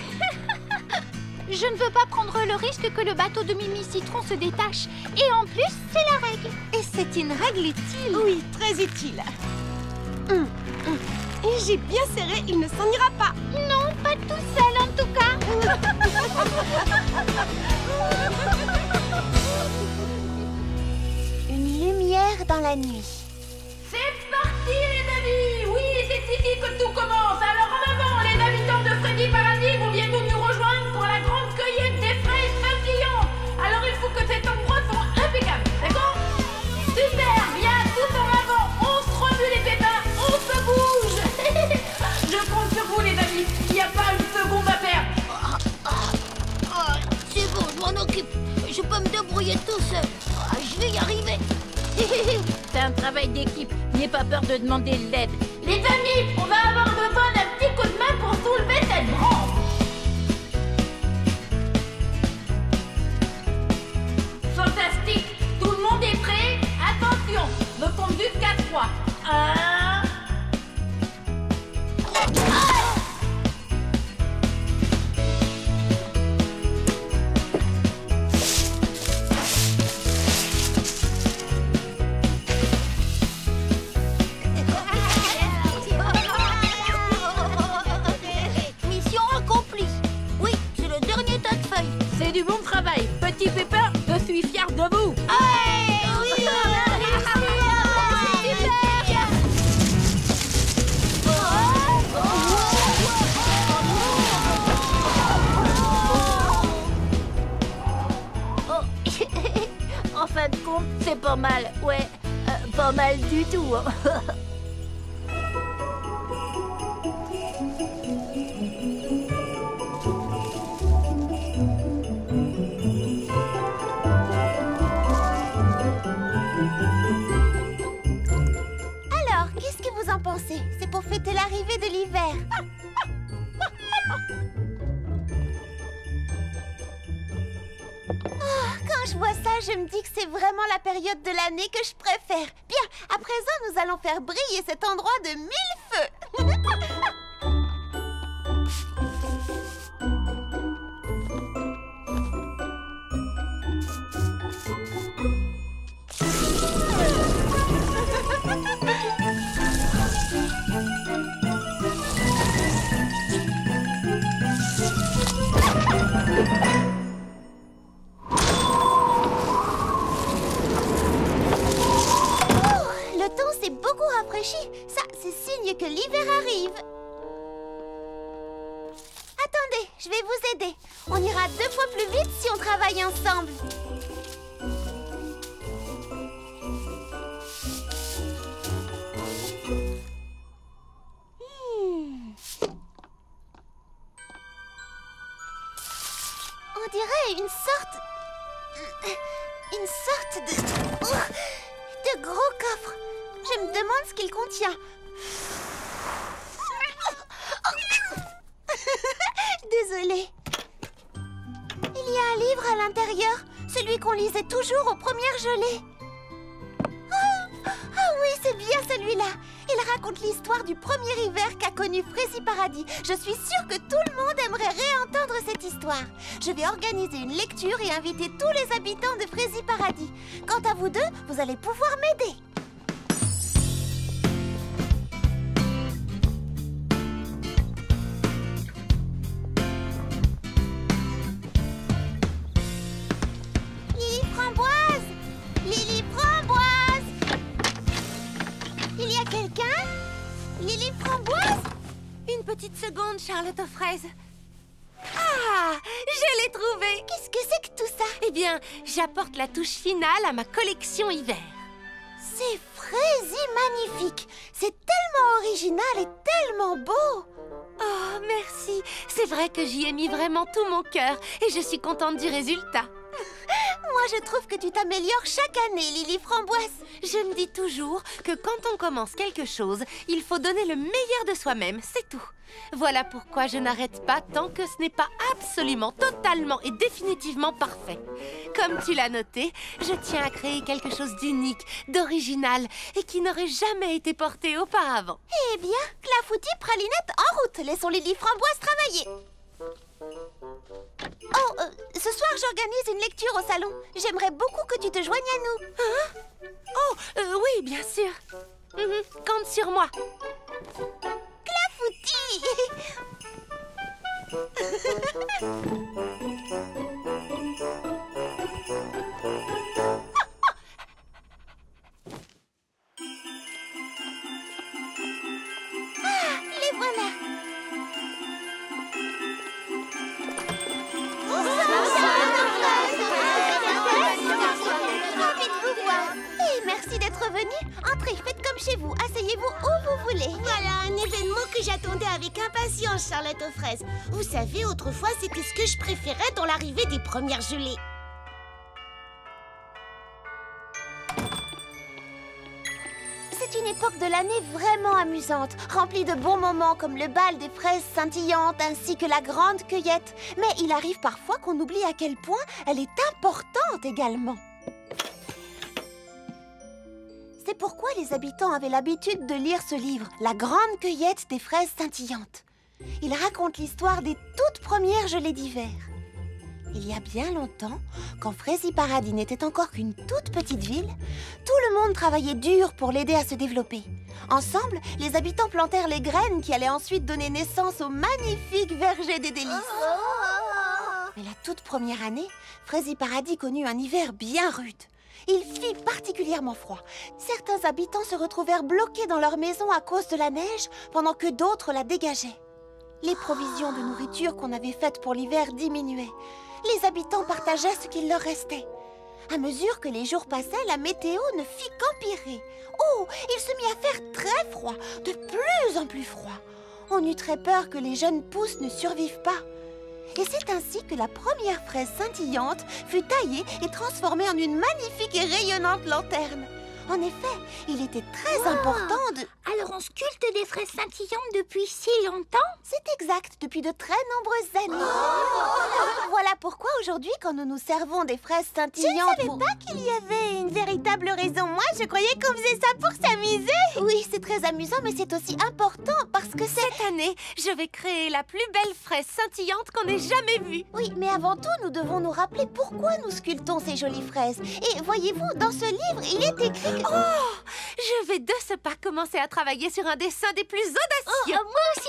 Je ne veux pas prendre le risque que le bateau de Mimi Citron se détache. Et en plus, c'est la règle. Et c'est une règle utile. Oui, très utile. Et j'ai bien serré, il ne s'en ira pas. Non, pas tout seul en tout cas. Une lumière dans la nuit. C'est parti les amis. Oui, c'est ici que tout commence. Alors en avant, les habitants de Freddy Paradis vont bientôt nous rejoindre pour la grande cueillette des fraises papillons. Alors il faut que cet endroit soit impeccable, d'accord? Super, bien, tout en avant. On se remue les pépins, on se bouge. Je compte sur vous les amis, il n'y a pas une seconde à perdre. C'est bon, je m'en occupe. Je peux me débrouiller tout seul. Je vais y arriver. C'est un travail d'équipe, n'ayez pas peur de demander de l'aide. Les amis, on va avoir besoin d'un petit coup de main pour soulever cette branche. Fantastique, tout le monde est prêt? Attention, je compte jusqu'à 3. 1... Mission accomplie. Oui, c'est le dernier tas de feuilles. C'est du bon travail. Petit pépin, je suis fier de vous. Oui, En fin de compte, c'est pas mal. Ouais, pas mal du tout. Alors, qu'est-ce que vous en pensez? C'est pour fêter l'arrivée de l'hiver. Quand je vois ça, je me dis que c'est vraiment la période de l'année que je préfère. Bien, à présent, nous allons faire briller cet endroit de 1000 feux. Le temps s'est beaucoup rafraîchi. Ça, c'est signe que l'hiver arrive. Attendez, je vais vous aider. On ira 2 fois plus vite si on travaille ensemble. On dirait une sorte de gros coffre. Je me demande ce qu'il contient. Désolée. Il y a un livre à l'intérieur, celui qu'on lisait toujours aux premières gelées. Ah oui, c'est bien celui-là. Il raconte l'histoire du premier hiver qu'a connu Freddy Paradis. Je suis sûre que tout le monde aimerait réentendre cette histoire. Je vais organiser une lecture et inviter tous les habitants de Freddy Paradis. Quant à vous deux, vous allez pouvoir m'aider. Lily Framboise! Lily Framboise! Il y a quelqu'un? Lily Framboise? Une petite seconde, Charlotte aux fraises. Ah, je l'ai trouvé. Qu'est-ce que c'est que tout ça? Eh bien, j'apporte la touche finale à ma collection hiver. C'est Frézy magnifique. C'est tellement original et tellement beau. Oh, merci. C'est vrai que j'y ai mis vraiment tout mon cœur et je suis contente du résultat. Moi, je trouve que tu t'améliores chaque année, Lily Framboise. Je me dis toujours que quand on commence quelque chose, il faut donner le meilleur de soi-même, c'est tout. Voilà pourquoi je n'arrête pas tant que ce n'est pas absolument, totalement et définitivement parfait. Comme tu l'as noté, je tiens à créer quelque chose d'unique, d'original et qui n'aurait jamais été porté auparavant. Eh bien, Clafoutis, Pralinette, en route. Laissons Lily Framboise travailler. Oh, ce soir, j'organise une lecture au salon. J'aimerais beaucoup que tu te joignes à nous. Hein? Oh, oui, bien sûr. Compte sur moi. Clafoutis! Ah, les voilà. Ravi de vous voir. Et merci d'être venu. Entrez, faites comme chez vous. Asseyez-vous où vous voulez. Voilà un événement que j'attendais avec impatience, Charlotte aux fraises. Vous savez, autrefois, c'était ce que je préférais dans l'arrivée des premières gelées. C'est une époque de l'année vraiment amusante, remplie de bons moments comme le bal des fraises scintillantes ainsi que la grande cueillette. Mais il arrive parfois qu'on oublie à quel point elle est importante également. C'est pourquoi les habitants avaient l'habitude de lire ce livre, La grande cueillette des fraises scintillantes. Il raconte l'histoire des toutes premières gelées d'hiver. Il y a bien longtemps, quand Frézy Paradis n'était encore qu'une toute petite ville, tout le monde travaillait dur pour l'aider à se développer. Ensemble, les habitants plantèrent les graines qui allaient ensuite donner naissance au magnifique verger des délices. Mais la toute première année, Frézy Paradis connut un hiver bien rude. Il fit particulièrement froid. Certains habitants se retrouvèrent bloqués dans leur maison à cause de la neige, pendant que d'autres la dégageaient. Les provisions de nourriture qu'on avait faites pour l'hiver diminuaient. Les habitants partageaient ce qu'il leur restait. À mesure que les jours passaient, la météo ne fit qu'empirer. Oh, il se mit à faire très froid, de plus en plus froid. On eut très peur que les jeunes pousses ne survivent pas. Et c'est ainsi que la première fraise scintillante fut taillée et transformée en une magnifique et rayonnante lanterne. En effet, il était très important de... Alors on sculpte des fraises scintillantes depuis si longtemps? C'est exact, depuis de très nombreuses années. Voilà pourquoi aujourd'hui, quand nous nous servons des fraises scintillantes... Je ne savais pas qu'il y avait une véritable raison. Moi, je croyais qu'on faisait ça pour s'amuser. Oui, c'est très amusant, mais c'est aussi important parce que c'est... Cette année, je vais créer la plus belle fraise scintillante qu'on ait jamais vue. Oui, mais avant tout, nous devons nous rappeler pourquoi nous sculptons ces jolies fraises. Et voyez-vous, dans ce livre, il est écrit... Oh, je vais de ce pas commencer à travailler sur un dessin des plus audacieux. Moi aussi.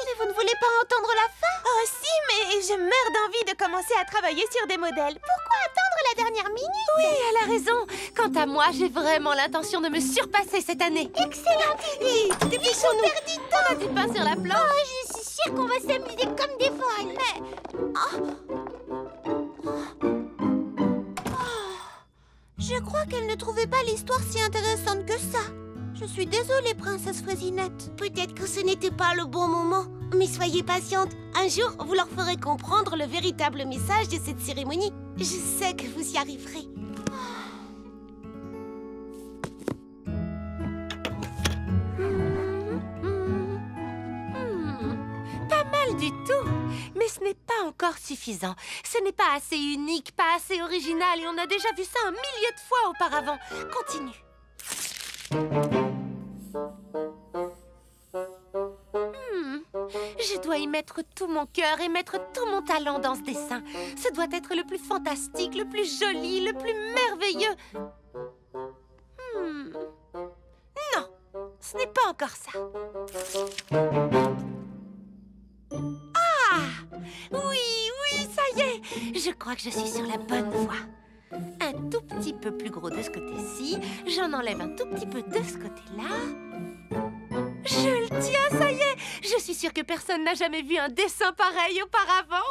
Mais vous ne voulez pas entendre la fin? Oh si, mais je meurs d'envie de commencer à travailler sur des modèles. Pourquoi attendre la dernière minute? Oui, elle a raison. Quant à moi, j'ai vraiment l'intention de me surpasser cette année. Excellente idée. Dépêchons-nous. On a du pain sur la planche. Oh, je suis sûre qu'on va s'amuser comme des folles. Mais... Je crois qu'elle ne trouvait pas l'histoire si intéressante que ça. Je suis désolée, princesse Fraisinette. Peut-être que ce n'était pas le bon moment. Mais soyez patiente. Un jour, vous leur ferez comprendre le véritable message de cette cérémonie. Je sais que vous y arriverez. Pas mal du tout. Mais ce n'est pas encore suffisant. Ce n'est pas assez unique, pas assez original et on a déjà vu ça un millier de fois auparavant. Continue. Je dois y mettre tout mon cœur et mettre tout mon talent dans ce dessin. Ce doit être le plus fantastique, le plus joli, le plus merveilleux. Non, ce n'est pas encore ça. Ah! Oui, ça y est! Je crois que je suis sur la bonne voie. Un tout petit peu plus gros de ce côté-ci. J'en enlève un tout petit peu de ce côté-là. Je le tiens, ça y est! Je suis sûre que personne n'a jamais vu un dessin pareil auparavant.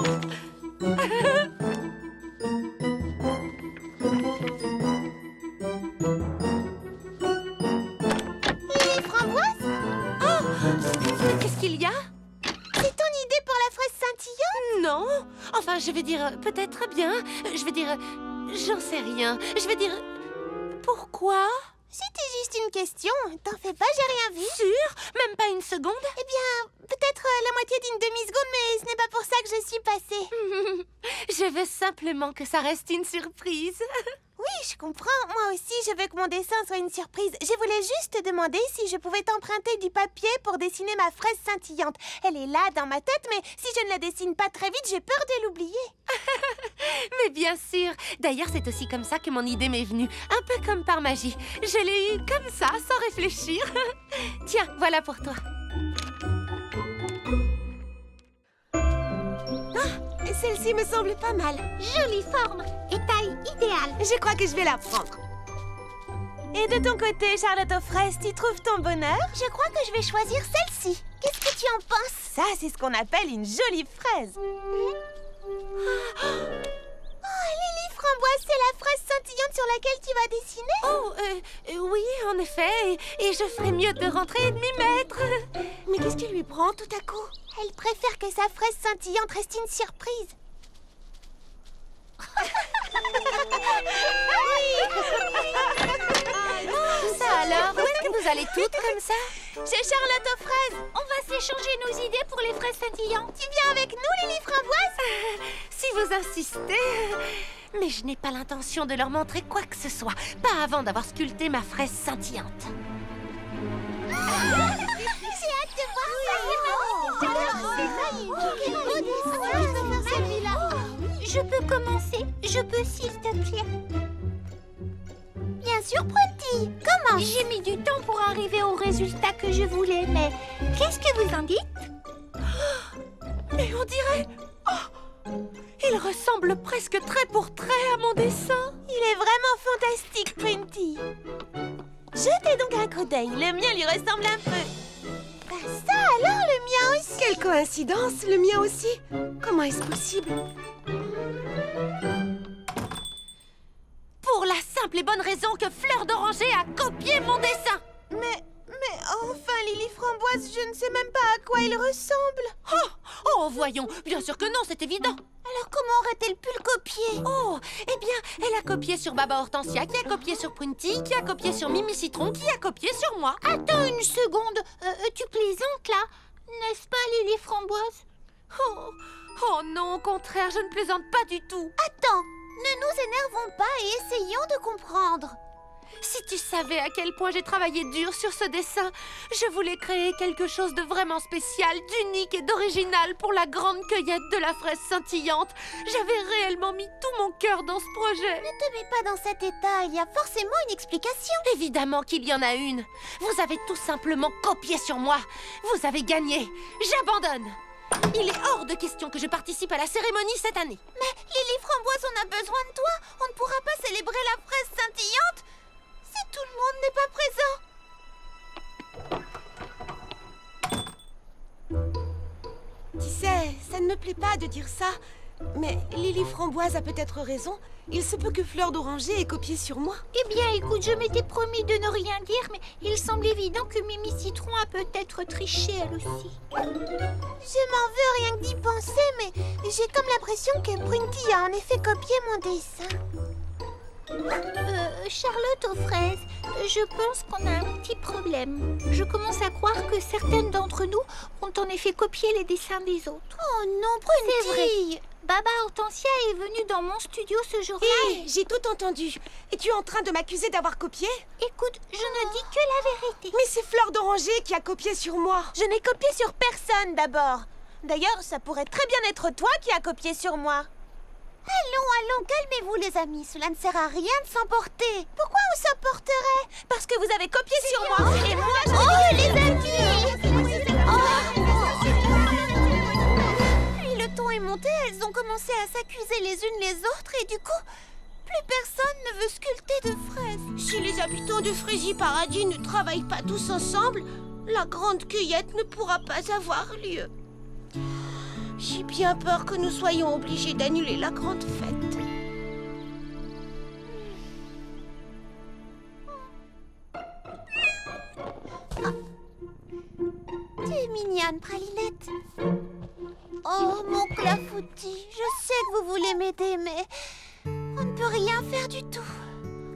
Lily Framboise? Oh! Qu'est-ce qu'il y a? C'est ton idée pour la fraise scintillante? Non. Enfin, je vais dire peut-être bien. Je vais dire... J'en sais rien. Je vais dire... Pourquoi? C'était juste une question. T'en fais pas, j'ai rien vu. Sûr? Même pas une seconde? Eh bien, peut-être la moitié d'une demi-seconde, mais ce n'est pas pour ça que je suis passée. Je veux simplement que ça reste une surprise. Oui, je comprends. Moi aussi, je veux que mon dessin soit une surprise. Je voulais juste te demander si je pouvais t'emprunter du papier pour dessiner ma fraise scintillante. Elle est là, dans ma tête, mais si je ne la dessine pas très vite, j'ai peur de l'oublier. Mais bien sûr. D'ailleurs, c'est aussi comme ça que mon idée m'est venue. Un peu comme par magie. Je l'ai eue comme ça, sans réfléchir. Tiens, voilà pour toi. Celle-ci me semble pas mal. Jolie forme et taille idéale. Je crois que je vais la prendre. Et de ton côté, Charlotte aux fraises, tu trouves ton bonheur? Je crois que je vais choisir celle-ci. Qu'est-ce que tu en penses? Ça, c'est ce qu'on appelle une jolie fraise. Oh, Lily Framboise, c'est la fraise scintillante sur laquelle tu vas dessiner? Oh, oui, en effet. Et je ferais mieux de rentrer et de m'y mettre. Mais qu'est-ce qui lui prend tout à coup? Elle préfère que sa fraise scintillante reste une surprise. Ça alors, où est-ce que vous allez toutes comme ça? Chez Charlotte aux fraises. On va s'échanger nos idées pour les fraises scintillantes. Tu viens avec nous, Lily Framboise? Si vous insistez. Mais je n'ai pas l'intention de leur montrer quoi que ce soit. Pas avant d'avoir sculpté ma fraise scintillante. J'ai hâte de voir ça. C'est magnifique. Quel beau dessin. Je peux faire celui-là. Je peux commencer? Je peux, s'il te plaît? Bien sûr, Prunty. Comment? J'ai mis du temps pour arriver au résultat que je voulais, mais qu'est-ce que vous en dites? Mais on dirait... Oh, il ressemble presque trait pour trait à mon dessin. Il est vraiment fantastique, Prunty. Jetez donc un coup d'œil. Le mien lui ressemble un peu. Ben ça alors, le mien aussi. Quelle coïncidence, le mien aussi. Comment est-ce possible? Pour la simple et bonne raison que Fleur d'Oranger a copié mon dessin. Mais enfin, Lily Framboise, je ne sais même pas à quoi il ressemble. Oh, voyons, bien sûr que non, c'est évident. Alors comment aurait-elle pu le copier? Oh, eh bien, elle a copié sur Baba Hortensia, qui a copié sur Prunty, qui a copié sur Mimi Citron, qui a copié sur moi. Attends une seconde. Tu plaisantes, là? N'est-ce pas, Lily Framboise? Oh non, au contraire, je ne plaisante pas du tout. Attends, ne nous énervons pas et essayons de comprendre. Si tu savais à quel point j'ai travaillé dur sur ce dessin, je voulais créer quelque chose de vraiment spécial, d'unique et d'original pour la grande cueillette de la fraise scintillante. J'avais réellement mis tout mon cœur dans ce projet. Ne te mets pas dans cet état, il y a forcément une explication. Évidemment qu'il y en a une. Vous avez tout simplement copié sur moi. Vous avez gagné. J'abandonne. Il est hors de question que je participe à la cérémonie cette année. Mais Lily Framboise, on a besoin de toi. On ne pourra pas célébrer la fraise scintillante si tout le monde n'est pas présent. Tu sais, ça ne me plaît pas de dire ça, mais Lily Framboise a peut-être raison. Il se peut que Fleur d'Oranger ait copié sur moi. Eh bien, écoute, je m'étais promis de ne rien dire, mais il semble évident que Mimi Citron a peut-être triché elle aussi. Je m'en veux rien que d'y penser, mais j'ai comme l'impression que Prunty a en effet copié mon dessin. Charlotte aux fraises, je pense qu'on a un petit problème. Je commence à croire que certaines d'entre nous ont en effet copié les dessins des autres. Oh non, Prunty! C'est vrai. Baba Hortensia est venue dans mon studio ce jour-là. Hé, j'ai tout entendu. Et tu es en train de m'accuser d'avoir copié? Écoute, je ne dis que la vérité. Mais c'est Fleur d'Oranger qui a copié sur moi. Je n'ai copié sur personne d'abord. D'ailleurs, ça pourrait très bien être toi qui as copié sur moi. Allons, calmez-vous les amis, cela ne sert à rien de s'emporter. Pourquoi on s'emporterait? Parce que vous avez copié sur moi. Et moi, je... Oh, les amis! Puis le ton est monté, elles ont commencé à s'accuser les unes les autres et du coup, plus personne ne veut sculpter de fraises. Si les habitants de Fraisie Paradis ne travaillent pas tous ensemble, la grande cueillette ne pourra pas avoir lieu. J'ai bien peur que nous soyons obligés d'annuler la grande fête. Tu es mignonne, Pralinette. Oh, mon clafoutis, je sais que vous voulez m'aider, mais on ne peut rien faire du tout.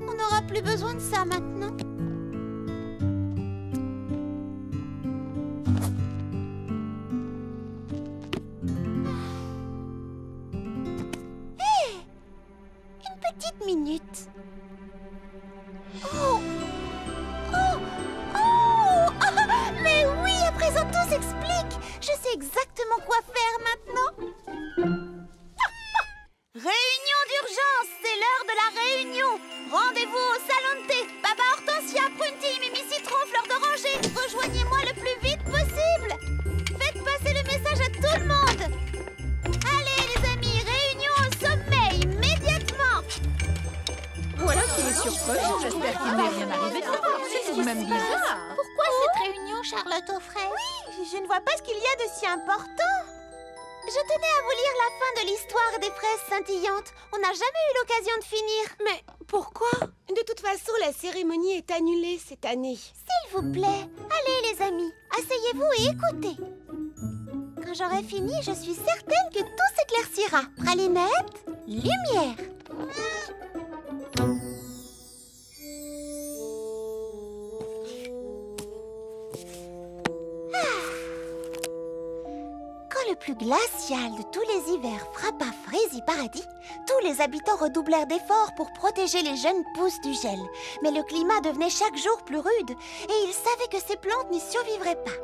On n'aura plus besoin de ça maintenant. Hé! Une petite minute. Oh! Oh! Oh! Ah, mais oui, à présent tout s'explique. Je sais exactement quoi faire maintenant. Réunion d'urgence, c'est l'heure de la réunion. Rendez-vous au salon de thé. Baba Hortensia, Prunty, Mimi Citron, Fleur d'Oranger. Rejoignez-moi le plus vite possible. Faites passer le message à tout le monde. Allez les amis, réunion au sommet immédiatement. Voilà qui est surprenant. J'espère qu'il n'est rien arrivé. C'est tout de même bizarre. Pourquoi cette réunion, Charlotte aux fraises? Oui, je ne vois pas ce qu'il y a de si important. Je tenais à vous lire la fin de l'histoire des fraises scintillantes. On n'a jamais eu l'occasion de finir. Mais pourquoi? De toute façon, la cérémonie est annulée cette année. S'il vous plaît, allez les amis, asseyez-vous et écoutez. Quand j'aurai fini, je suis certaine que tout s'éclaircira. Pralinette, lumière. Quand le plus glacial de tous les hivers frappa Frésie Paradis, tous les habitants redoublèrent d'efforts pour protéger les jeunes pousses du gel. Mais le climat devenait chaque jour plus rude et ils savaient que ces plantes n'y survivraient pas.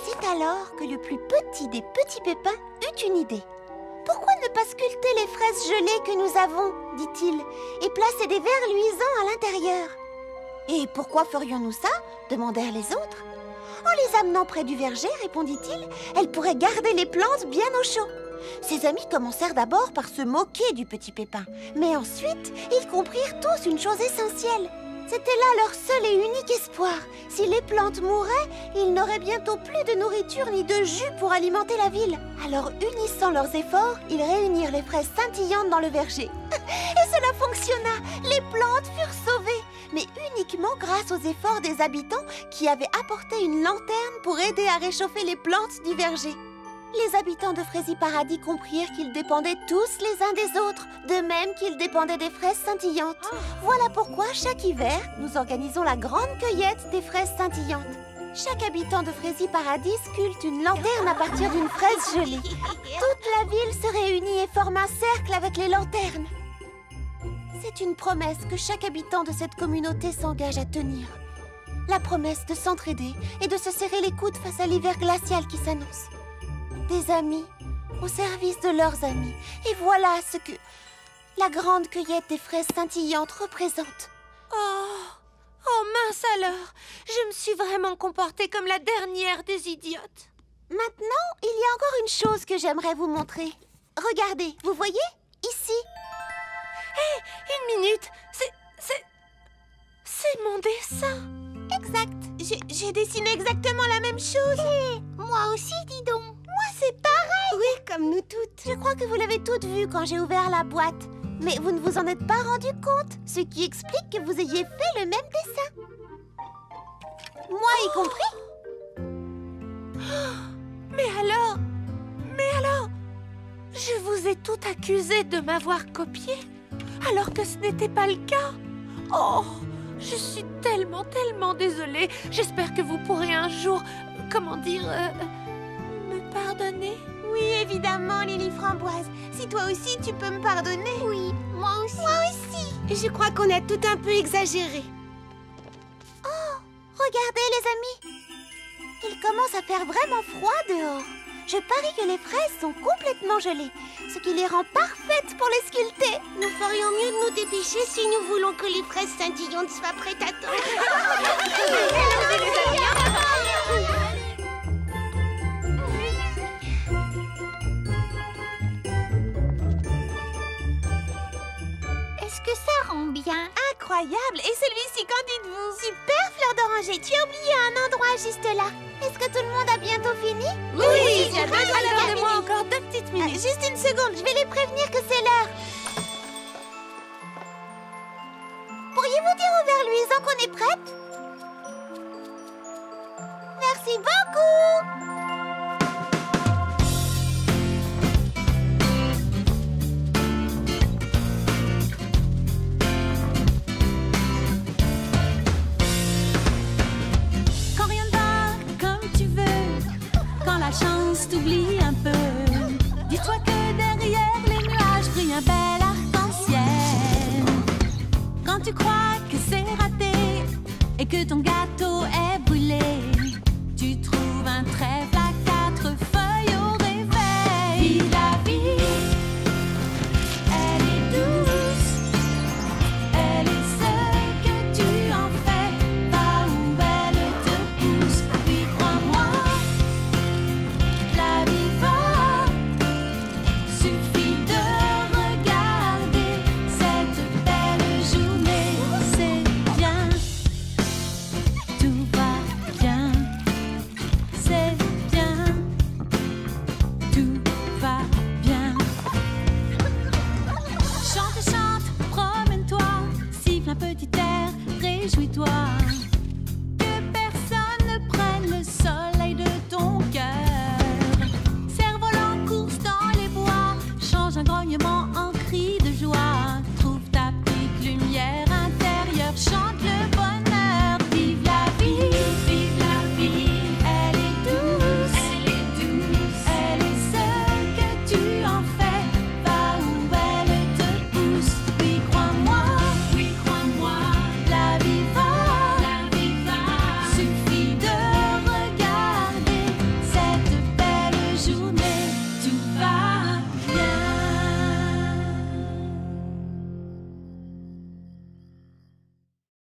C'est alors que le plus petit des petits pépins eut une idée. « Pourquoi ne pas sculpter les fraises gelées que nous avons ?» dit-il, « et placer des verres luisants à l'intérieur. »« Et pourquoi ferions-nous ça ?» demandèrent les autres. « En les amenant près du verger, répondit-il, elles pourraient garder les plantes bien au chaud. » Ses amis commencèrent d'abord par se moquer du petit pépin, mais ensuite, ils comprirent tous une chose essentielle. C'était là leur seul et unique espoir. Si les plantes mouraient, ils n'auraient bientôt plus de nourriture ni de jus pour alimenter la ville. Alors, unissant leurs efforts, ils réunirent les fraises scintillantes dans le verger. Et cela fonctionna. Les plantes furent sauvées, mais uniquement grâce aux efforts des habitants qui avaient apporté une lanterne pour aider à réchauffer les plantes du verger. Les habitants de Frésie Paradis comprirent qu'ils dépendaient tous les uns des autres, de même qu'ils dépendaient des fraises scintillantes. Voilà pourquoi, chaque hiver, nous organisons la grande cueillette des fraises scintillantes. Chaque habitant de Frésie Paradis sculpte une lanterne à partir d'une fraise gelée. Toute la ville se réunit et forme un cercle avec les lanternes. C'est une promesse que chaque habitant de cette communauté s'engage à tenir. La promesse de s'entraider et de se serrer les coudes face à l'hiver glacial qui s'annonce. Des amis au service de leurs amis. Et voilà ce que la grande cueillette des fraises scintillantes représente. Oh mince alors! Je me suis vraiment comportée comme la dernière des idiotes. Maintenant, il y a encore une chose que j'aimerais vous montrer. Regardez, vous voyez? Ici. Hé, une minute! C'est mon dessin! Exact. J'ai dessiné exactement la même chose. Et moi aussi, dis donc. Moi, c'est pareil. Oui, comme nous toutes. Je crois que vous l'avez toutes vu quand j'ai ouvert la boîte. Mais vous ne vous en êtes pas rendu compte, ce qui explique que vous ayez fait le même dessin. Moi y compris. Mais alors, je vous ai toutes accusé de m'avoir copié, alors que ce n'était pas le cas. Oh, je suis tellement désolée. J'espère que vous pourrez un jour, me pardonner. Oui, évidemment, Lily Framboise. Si toi aussi, tu peux me pardonner. Oui, moi aussi. Moi aussi. Je crois qu'on a tout un peu exagéré. Oh, regardez les amis. Il commence à faire vraiment froid dehors. Je parie que les fraises sont complètement gelées, ce qui les rend parfaites pour les sculpter. Nous ferions mieux de nous dépêcher si nous voulons que les fraises scintillantes soient prêtes à temps. Est-ce que ça rend bien? Incroyable! Et celui-ci, qu'en dites-vous? Super, Fleur d'Oranger! ranger. Tu as oublié un endroit juste là. Est-ce que tout le monde a bientôt fini? Oui, j'ai accorde-moi encore 2 petites minutes. Juste une seconde, je vais les prévenir que c'est l'heure. Pourriez-vous dire au ver luisant qu'on est prête? Merci beaucoup. Quand rien ne va comme tu veux, quand la chance t'oublie un peu, dis-toi que derrière les nuages brille un bel arc-en-ciel. Quand tu crois que c'est raté et que ton gâteau est brûlé, tu trouves un trèfle à 4 feuilles au réveil. Vis la vie, elle est douce, elle est ce que tu en fais, va où elle te pousse. Puis crois-moi, la vie va, suffit de regarder cette belle journée. C'est bien, tout va bien, c'est bien, tout va bien. Chante, chante, promène-toi, siffle un petit air, réjouis-toi.